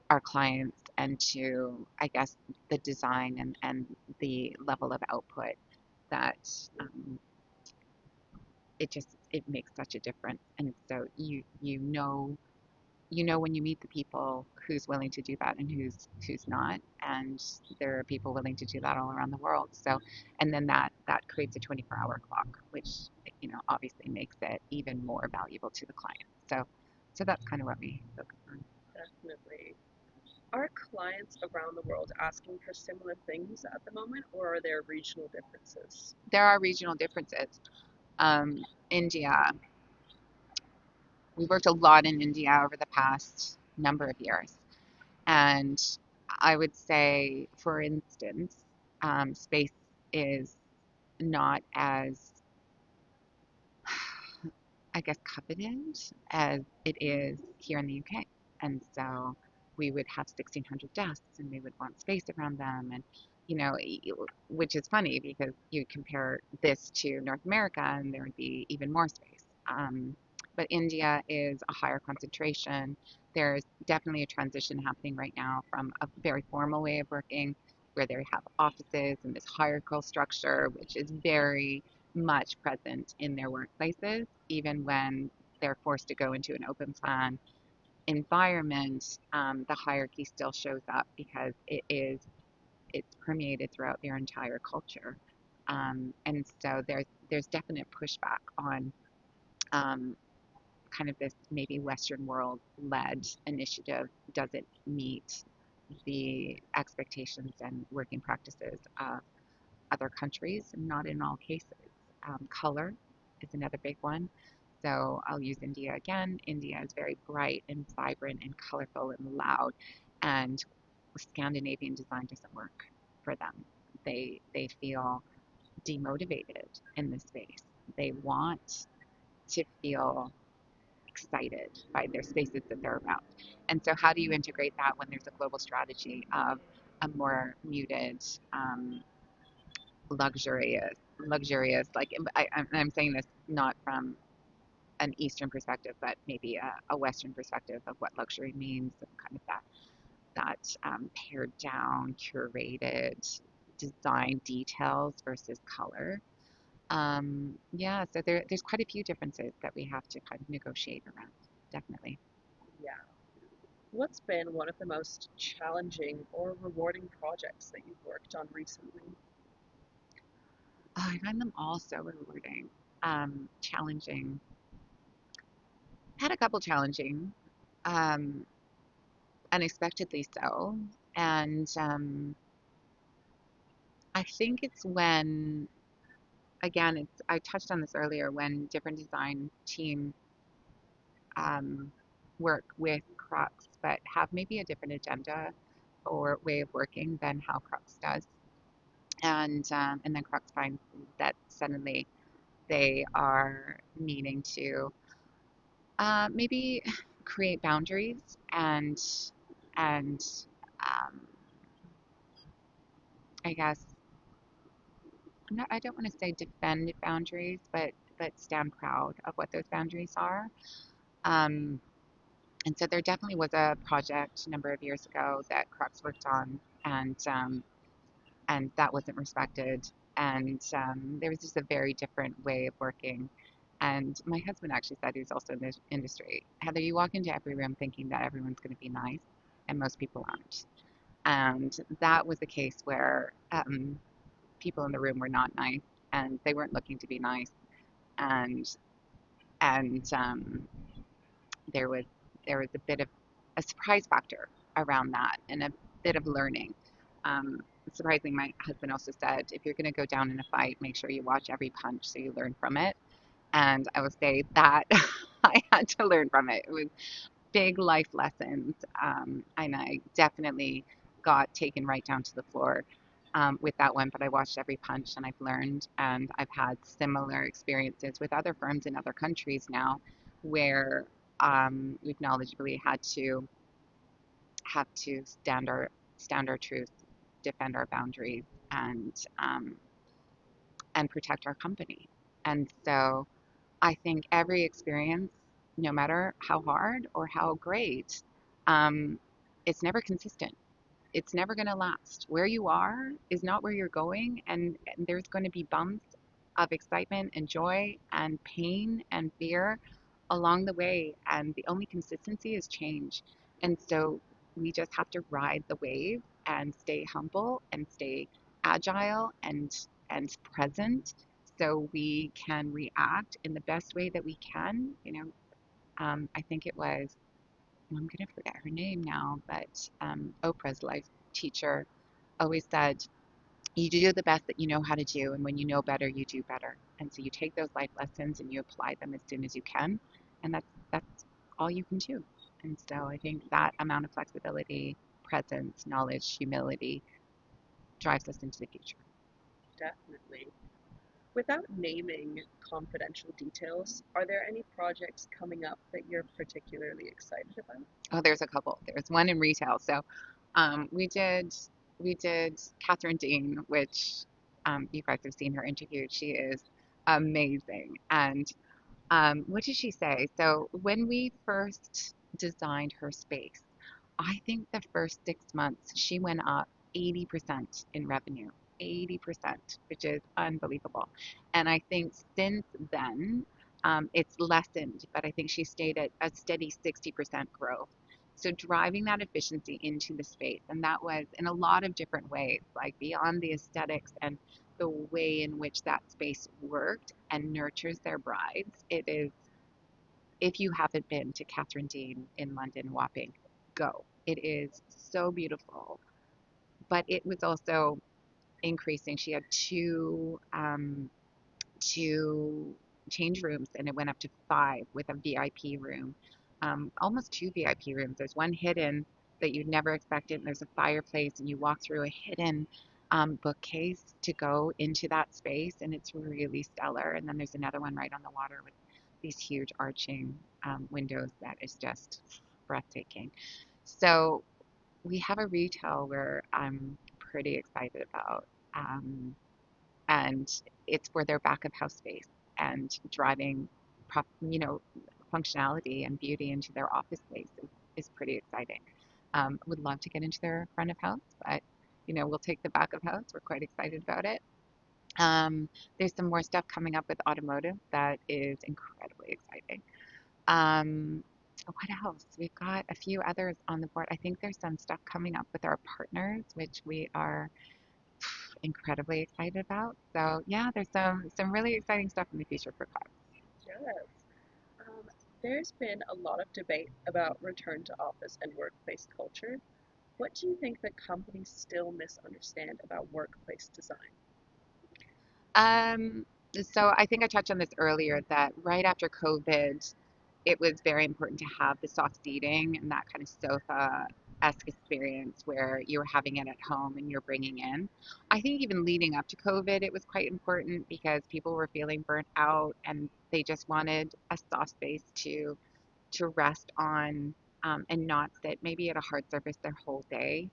our clients and to, I guess, the design and the level of output that um, it makes such a difference. And so you know when you meet the people who's willing to do that and who's not, and there are people willing to do that all around the world. So and then that creates a 24-hour clock, which obviously makes it even more valuable to the client. So that's kind of what we focus on. Definitely. Are clients around the world asking for similar things at the moment, or are there regional differences? There are regional differences. India, we worked a lot in India over the past number of years, and I would say, for instance, space is not as, I guess, coveted as it is here in the UK. And so we would have 1,600 desks and we would want space around them. And, which is funny because you compare this to North America and there would be even more space. But India is a higher concentration. There's definitely a transition happening right now from a very formal way of working where they have offices and this hierarchical structure, which is very much present in their workplaces, even when they're forced to go into an open plan environment. The hierarchy still shows up because it's permeated throughout their entire culture, and so there's definite pushback on um, kind of this maybe Western world led initiative doesn't meet the expectations and working practices of other countries, not in all cases. Color is another big one. So I'll use India again. India is very bright and vibrant and colorful and loud, and Scandinavian design doesn't work for them. They feel demotivated in this space. They want to feel excited by their spaces that they're around. And so, how do you integrate that when there's a global strategy of a more muted, luxurious, like I'm saying this not from an Eastern perspective, but maybe a Western perspective of what luxury means and kind of that pared down, curated design details versus color. Yeah, so there's quite a few differences that we have to kind of negotiate around, definitely. Yeah. What's been one of the most challenging or rewarding projects that you've worked on recently? Oh, I find them all so rewarding, challenging. Had a couple challenging, um, unexpectedly so, and I think it's when, again, I touched on this earlier, when different design teams um, work with Crux, but have maybe a different agenda or way of working than how Crux does, and then Crux finds that suddenly they are needing to maybe create boundaries and um, I guess, I don't want to say defend boundaries, but stand proud of what those boundaries are. Um, and so there definitely was a project a number of years ago that Crux worked on, and that wasn't respected. And there was just a very different way of working. And my husband actually said, he's also in this industry, Heather, you walk into every room thinking that everyone's going to be nice, and most people aren't. And that was the case where people in the room were not nice, and they weren't looking to be nice, and and there was there was a bit of a surprise factor around that, and a bit of learning. Um, Surprisingly, my husband also said, if you're going to go down in a fight, make sure you watch every punch so you learn from it. And I will say that I had to learn from it. It was big life lessons. And I definitely got taken right down to the floor with that one, but I watched every punch and I've learned. And I've had similar experiences with other firms in other countries now where we've knowledgeably had to stand our truth, defend our boundaries, and um, and protect our company. And so I think every experience, no matter how hard or how great, um, it's never consistent. It's never going to last. Where you are is not where you're going, and there's going to be bumps of excitement and joy and pain and fear along the way. And the only consistency is change. And so we just have to ride the wave and stay humble and stay agile and present so we can react in the best way that we can. I think it was, I'm going to forget her name now, but Oprah's life teacher always said, you do the best that you know how to do, and when you know better, you do better. And so you take those life lessons and you apply them as soon as you can, and that's all you can do. And so I think that amount of flexibility, presence, knowledge, humility drives us into the future. Definitely. Without naming confidential details, are there any projects coming up that you're particularly excited about? Oh, there's a couple. There's one in retail. So um, we did we did Catherine Dean, which you guys have seen her interview. She is amazing. And what did she say? So when we first designed her space, I think the first 6 months she went up 80% in revenue. 80%, which is unbelievable. And I think since then, it's lessened, but I think she stayed at a steady 60% growth. So driving that efficiency into the space, and that was in a lot of different ways, like beyond the aesthetics and the way in which that space worked and nurtures their brides. It is, if you haven't been to Catherine Dean in London, Wapping, go. It is so beautiful, but it was also increasing. She had two change rooms, and it went up to five with a VIP room, almost two VIP rooms. There's one hidden that you'd never expected, and there's a fireplace, and you walk through a hidden bookcase to go into that space, and it's really stellar. And then there's another one right on the water with these huge arching windows that is just breathtaking. So we have a retail where I'm pretty excited about. And it's for their back of house space and driving functionality and beauty into their office space is pretty exciting. Would love to get into their front of house, but we'll take the back of house. We're quite excited about it. There's some more stuff coming up with automotive that is incredibly exciting. um, what else? We've got a few others on the board. I think there's some stuff coming up with our partners, which we are incredibly excited about. So yeah, there's some really exciting stuff in the future for Cloud. Yes. Um, there's been a lot of debate about return to office and workplace culture. What do you think that companies still misunderstand about workplace design? Um, so I think I touched on this earlier that right after COVID, it was very important to have the soft seating and that kind of sofa-esque experience where you were having it at home and you're bringing in. I think even leading up to COVID, it was quite important because people were feeling burnt out and they just wanted a soft space to rest on and not sit maybe at a hard surface their whole day.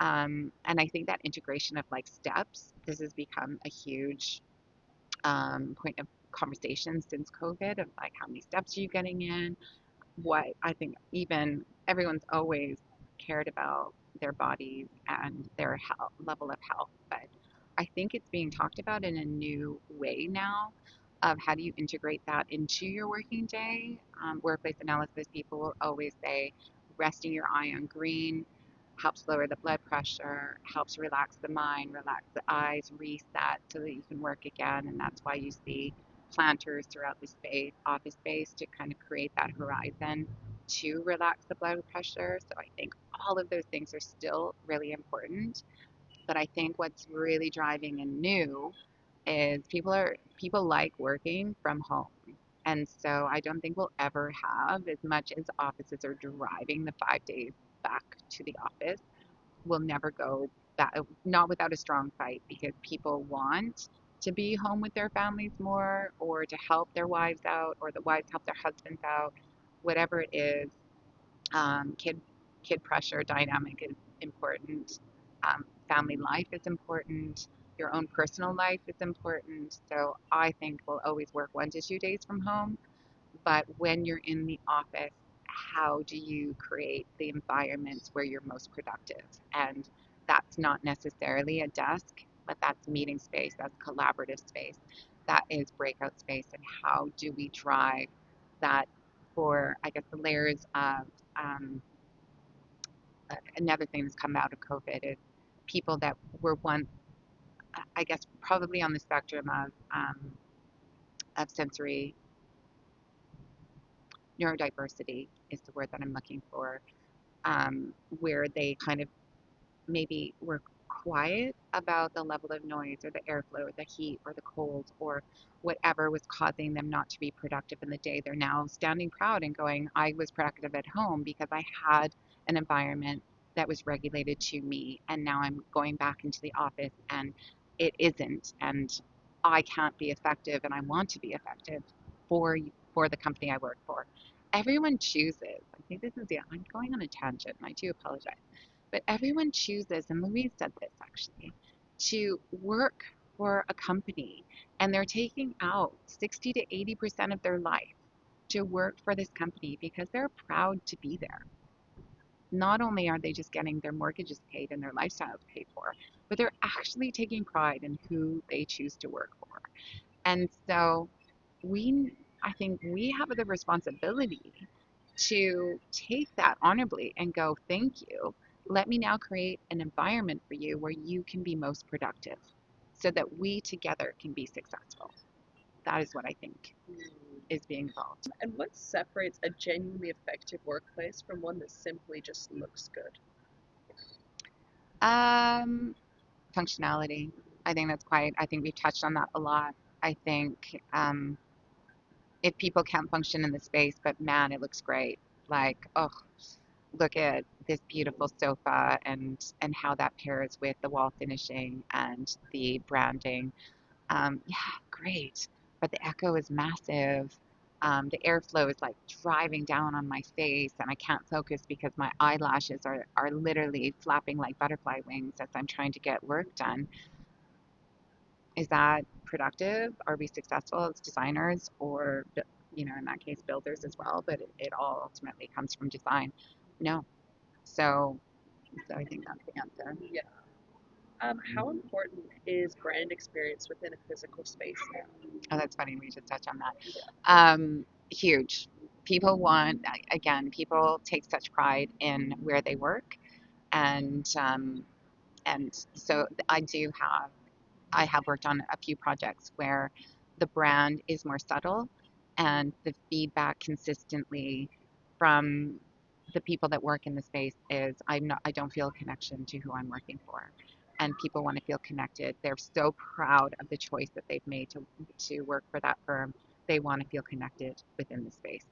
And I think that integration of like steps, this has become a huge point of conversation since COVID of like how many steps are you getting in? What I think even everyone's always cared about their bodies and their health, level of health, but I think it's being talked about in a new way now of how do you integrate that into your working day. Workplace analysis people will always say resting your eye on green helps lower the blood pressure, helps relax the mind, relax the eyes, reset so that you can work again. And that's why you see planters throughout the space, office space, to kind of create that horizon to relax the blood pressure. So I think all of those things are still really important. But I think what's really driving and new is people like working from home. And so I don't think we'll ever have as much as offices are driving the 5 days back to the office. We'll never go back, not without a strong fight, because people want to be home with their families more, or to help their wives out, or the wives help their husbands out, whatever it is. Kid pressure dynamic is important. Family life is important. Your own personal life is important. So I think we'll always work 1 to 2 days from home. But when you're in the office, how do you create the environments where you're most productive? And that's not necessarily a desk, but that's meeting space, that's collaborative space, that is breakout space. And how do we drive that for, I guess, the layers of um, another thing that's come out of COVID is people that were once, I guess, probably on the spectrum of sensory neurodiversity is the word that I'm looking for, where they kind of maybe were quiet about the level of noise or the airflow or the heat or the cold or whatever was causing them not to be productive in the day. They're now standing proud and going, I was productive at home because I had an environment that was regulated to me. And now I'm going back into the office and it isn't. And I can't be effective and I want to be effective for for the company I work for. Everyone chooses. I think this is, yeah, I'm going on a tangent and I do apologize, but everyone chooses, and Louise said this actually, to work for a company, and they're taking out 60 to 80% of their life to work for this company because they're proud to be there. Not only are they just getting their mortgages paid and their lifestyles paid for, but they're actually taking pride in who they choose to work for. And so I think we have the responsibility to take that honorably and go, thank you. Let me now create an environment for you where you can be most productive so that we together can be successful. That is what I think is being evolved. And what separates a genuinely effective workplace from one that simply just looks good? Um, Functionality. I think we've touched on that a lot. I think if people can't function in the space, but man, it looks great. Like, oh, look at this beautiful sofa and how that pairs with the wall finishing and the branding. Yeah, great. But the echo is massive. The airflow is like driving down on my face, and I can't focus because my eyelashes are literally flapping like butterfly wings as I'm trying to get work done. Is that productive? Are we successful as designers, or in that case, builders as well? But it all ultimately comes from design. No. So, so I think that's the answer. Yeah. How important is brand experience within a physical space now? Oh, that's funny. We should touch on that. Yeah. Huge. People want, again, people take such pride in where they work, and so I have worked on a few projects where the brand is more subtle, and the feedback consistently from the people that work in the space is I don't feel a connection to who I'm working for. And people want to feel connected. They're so proud of the choice that they've made to work for that firm. They want to feel connected within the space.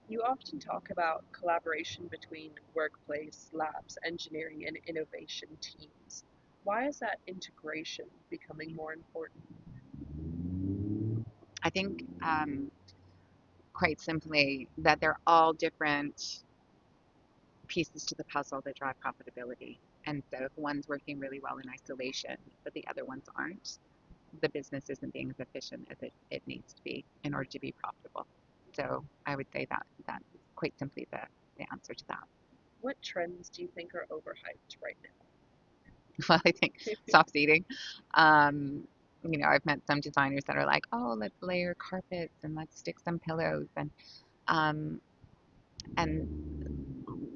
You often talk about collaboration between workplace, labs, engineering, and innovation teams. Why is that integration becoming more important? I think quite simply that they're all different pieces to the puzzle that drive profitability. And so if one's working really well in isolation, but the other ones aren't, the business isn't being as efficient as it needs to be in order to be profitable. So I would say that that's quite simply the answer to that. What trends do you think are overhyped right Well, I think now? soft seating. Um, I've met some designers that are like, oh, let's layer carpets and let's stick some pillows um, and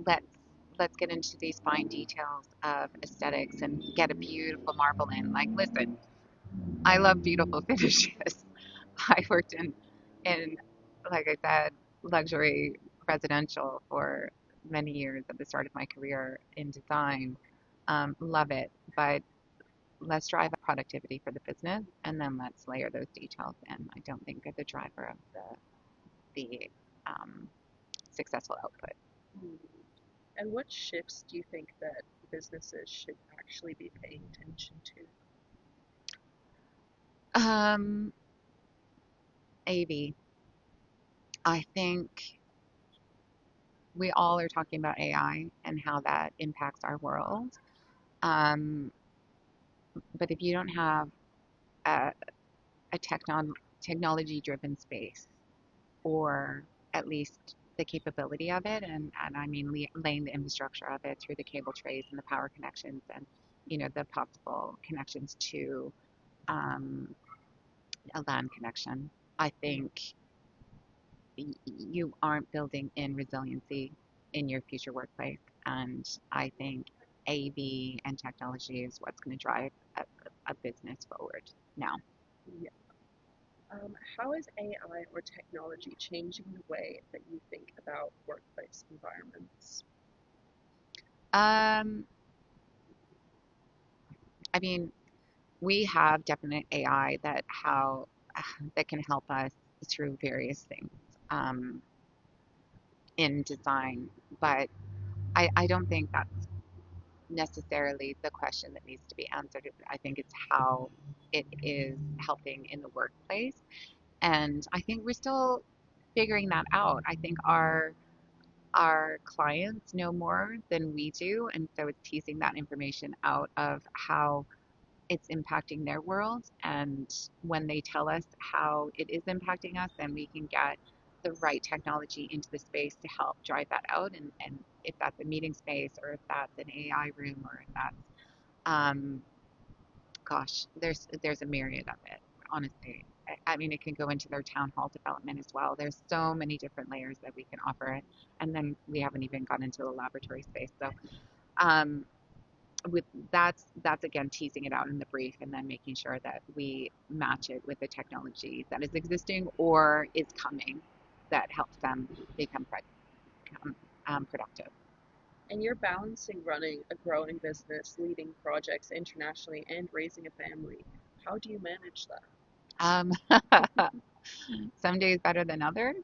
let's let's get into these fine details of aesthetics and get a beautiful marble in. Like, listen, I love beautiful finishes. I worked in like I said, luxury residential for many years at the start of my career in design. Love it, but let's drive up productivity for the business, and then let's layer those details in. I don't think they're the driver of the successful output. Hmm. And what shifts do you think that businesses should actually be paying attention to? Um, AV. I think we all are talking about AI and how that impacts our world. Um, but if you don't have a, a technology driven space, or at least the capability of it, and I mean laying the infrastructure of it through the cable trays and the power connections and the possible connections to um, a LAN connection. I think you aren't building in resiliency in your future workplace, and I think AV and technology is what's going to drive a business forward now. Yeah. How is AI or technology changing the way that you think about workplace environments? Um, I mean, we have definite AI that can help us through various things um, in design, but I don't think that's necessarily the question that needs to be answered. I think it's how it is helping in the workplace, and I think we're still figuring that out. I think our clients know more than we do, and so it's teasing that information out of how it's impacting their world. And when they tell us how it is impacting us, then we can get the right technology into the space to help drive that out. And if that's a meeting space, or if that's an AI room, or if that's, um, gosh, there's a myriad of it, honestly. I mean, it can go into their town hall development as well. There's so many different layers that we can offer it. And then we haven't even gone into the laboratory space. So, um, with that's again teasing it out in the brief and then making sure that we match it with the technology that is existing or is coming that helps them become productive. And you're balancing running a growing business, leading projects internationally, and raising a family. How do you manage that? Um, some days better than others.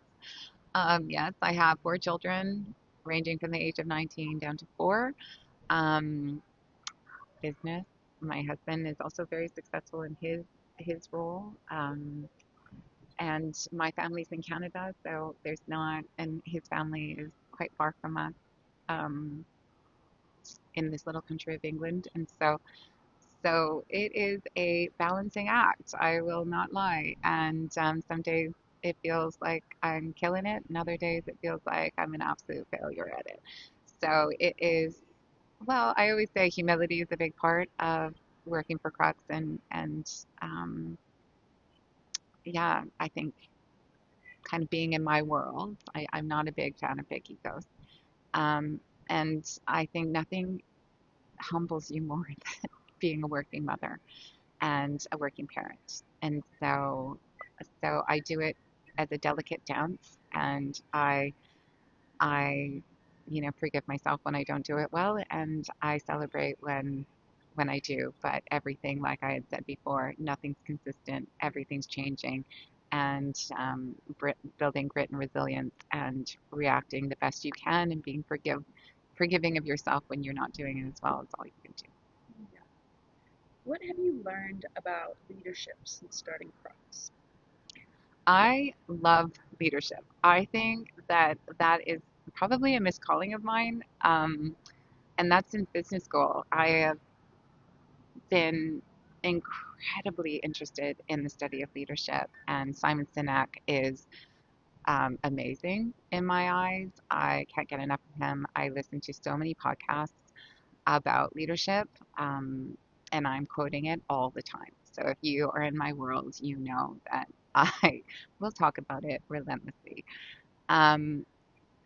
Yes, I have 4 children ranging from the age of 19 down to 4. Um, Business. My husband is also very successful in his role. And my family's in Canada, so there's not, and his family is quite far from us um, in this little country of England, and so it is a balancing act. I will not lie, and some days it feels like I'm killing it, and other days it feels like I'm an absolute failure at it. So it is. Well, I always say humility is a big part of working for Crux, and yeah, I think kind of being in my world. I'm not a big fan of big egos. Um, and I think nothing humbles you more than being a working mother and a working parent. And so I do it as a delicate dance, and I forgive myself when I don't do it well, and I celebrate when I do. But everything, like I had said before, nothing's consistent. Everything's changing, and building grit and resilience, and reacting the best you can, and being forgiving of yourself when you're not doing it as well is all you can do. Yeah. What have you learned about leadership since starting Crux? I love leadership. I think that is probably a miscalling of mine. And that's in business school. I have been incredibly interested in the study of leadership, and Simon Sinek is amazing in my eyes. I can't get enough of him. I listen to so many podcasts about leadership, um, and I'm quoting it all the time. So if you are in my world, you know that I will talk about it relentlessly. Um,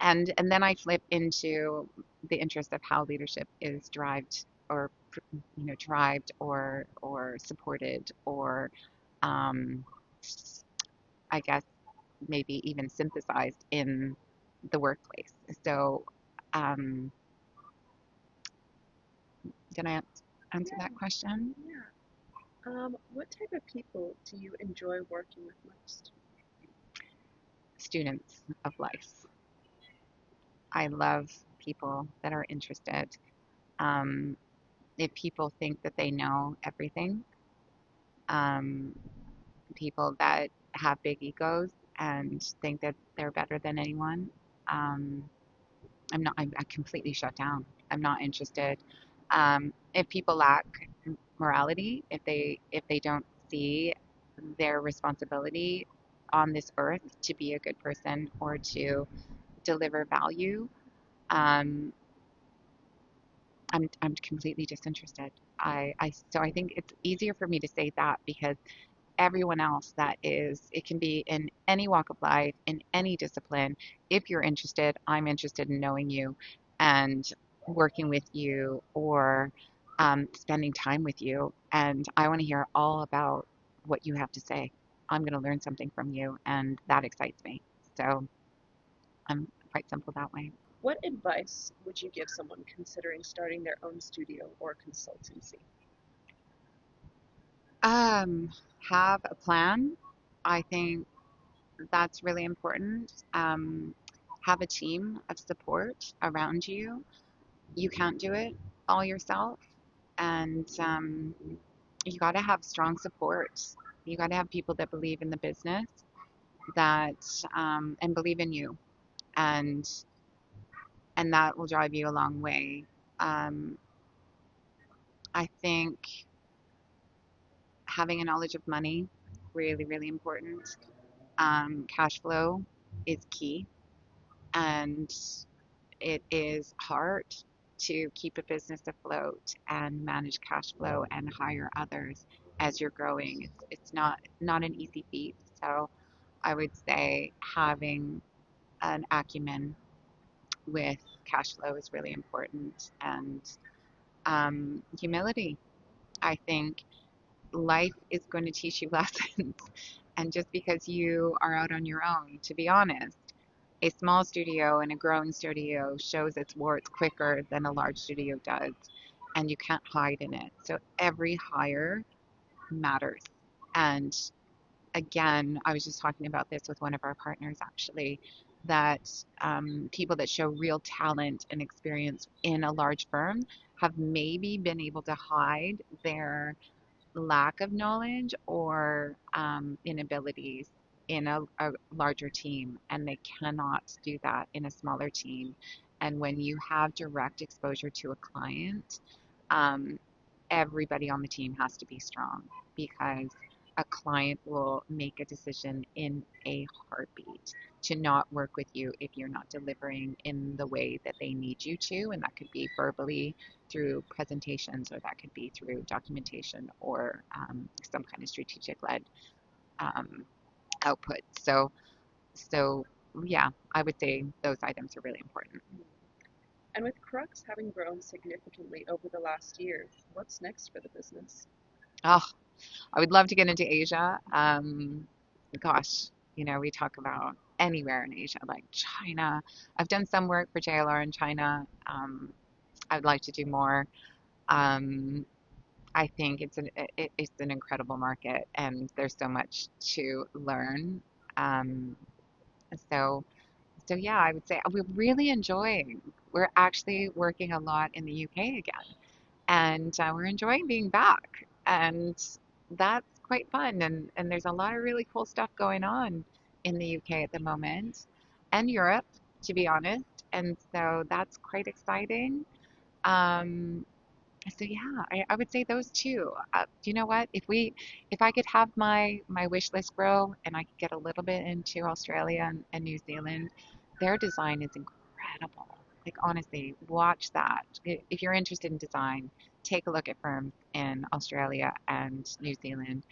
and then I flip into the interest of how leadership is derived or derived or supported or um, I guess maybe even synthesized in the workplace. So um, did I answer Yeah, that question? yeah. What type of people do you enjoy working with most? Students of life. I love people that are interested. Um, if people think that they know everything, um, people that have big egos and think that they're better than anyone, um, I completely shut down. I'm not interested. If people lack morality, if they don't see their responsibility on this earth to be a good person or to deliver value, um, I'm completely disinterested. So I think it's easier for me to say that because everyone else that is, it can be in any walk of life, in any discipline. If you're interested, I'm interested in knowing you and working with you or spending time with you. And I want to hear all about what you have to say. I'm going to learn something from you, and that excites me. So I'm quite simple that way. What advice would you give someone considering starting their own studio or consultancy? Um, have a plan. I think that's really important. Have a team of support around you. You can't do it all yourself, and you got to have strong support. You got to have people that believe in the business, that and believe in you, and and that will drive you a long way. Um, I think having a knowledge of money really, really important. Cash flow is key, and it is hard to keep a business afloat and manage cash flow and hire others as you're growing. It's not an easy feat. So I would say having an acumen with cash flow is really important, and humility. I think life is going to teach you lessons. And just because you are out on your own, to be honest, a small studio and a growing studio shows its warts quicker than a large studio does, and you can't hide in it. So every hire matters. And again, I was just talking about this with one of our partners actually, that people that show real talent and experience in a large firm have maybe been able to hide their lack of knowledge or inabilities in a larger team, and they cannot do that in a smaller team. And when you have direct exposure to a client, um, everybody on the team has to be strong because a client will make a decision in a heartbeat to not work with you if you're not delivering in the way that they need you to. And that could be verbally through presentations, or that could be through documentation or some kind of strategic led um, output. So yeah, I would say those items are really important. And with Crux having grown significantly over the last year, what's next for the business? Oh, I would love to get into Asia. Gosh, we talk about anywhere in Asia, like China. I've done some work for JLR in China. I would like to do more. Um, I think it's an incredible market, and there's so much to learn. Um, so so yeah, I would say we're really enjoying. We're actually working a lot in the UK again, and we're enjoying being back, and that's quite fun. And there's a lot of really cool stuff going on in the UK at the moment, and Europe, to be honest. And so that's quite exciting. Um, so yeah, I would say those two. You know what? If I could have my wish list grow and I could get a little bit into Australia and New Zealand, their design is incredible. Like honestly, watch that. If you're interested in design, take a look at firms in Australia and New Zealand.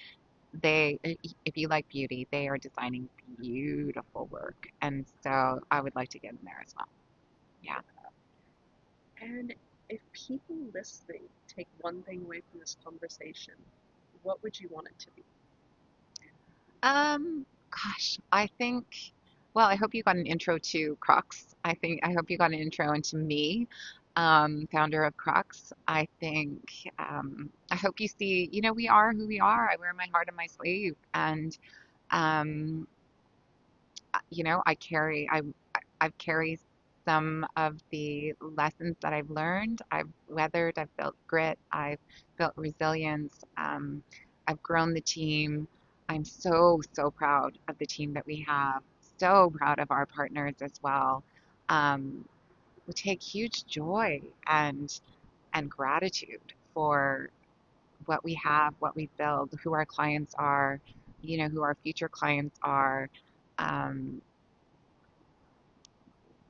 If you like beauty, they are designing beautiful work, and so I would like to get in there as well. Yeah. And if people listening take one thing away from this conversation, what would you want it to be? Gosh, I think, well, I hope you got an intro to Crux. I hope you got an intro into me, founder of Crux. I hope you see, we are who we are. I wear my heart on my sleeve, and um, I've carried some of the lessons that I've learned. I've built grit, I've built resilience, I've grown the team. I'm so, so proud of the team that we have, so proud of our partners as well. Um, we take huge joy and gratitude for what we have, what we build, who our clients are, who our future clients are. Um,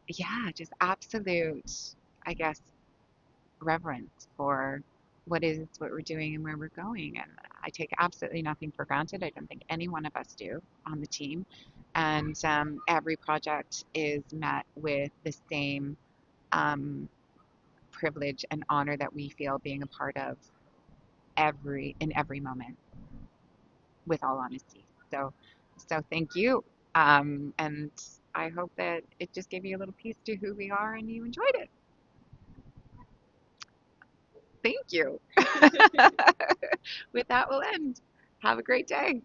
yeah, just absolute, I guess, reverence for what we're doing and where we're going. And I take absolutely nothing for granted. I don't think any one of us do on the team. And every project is met with the same um, privilege and honor that we feel being a part of in every moment, with all honesty. So thank you. And I hope that it just gave you a little piece to who we are and you enjoyed it. Thank you. With that, we'll end. Have a great day.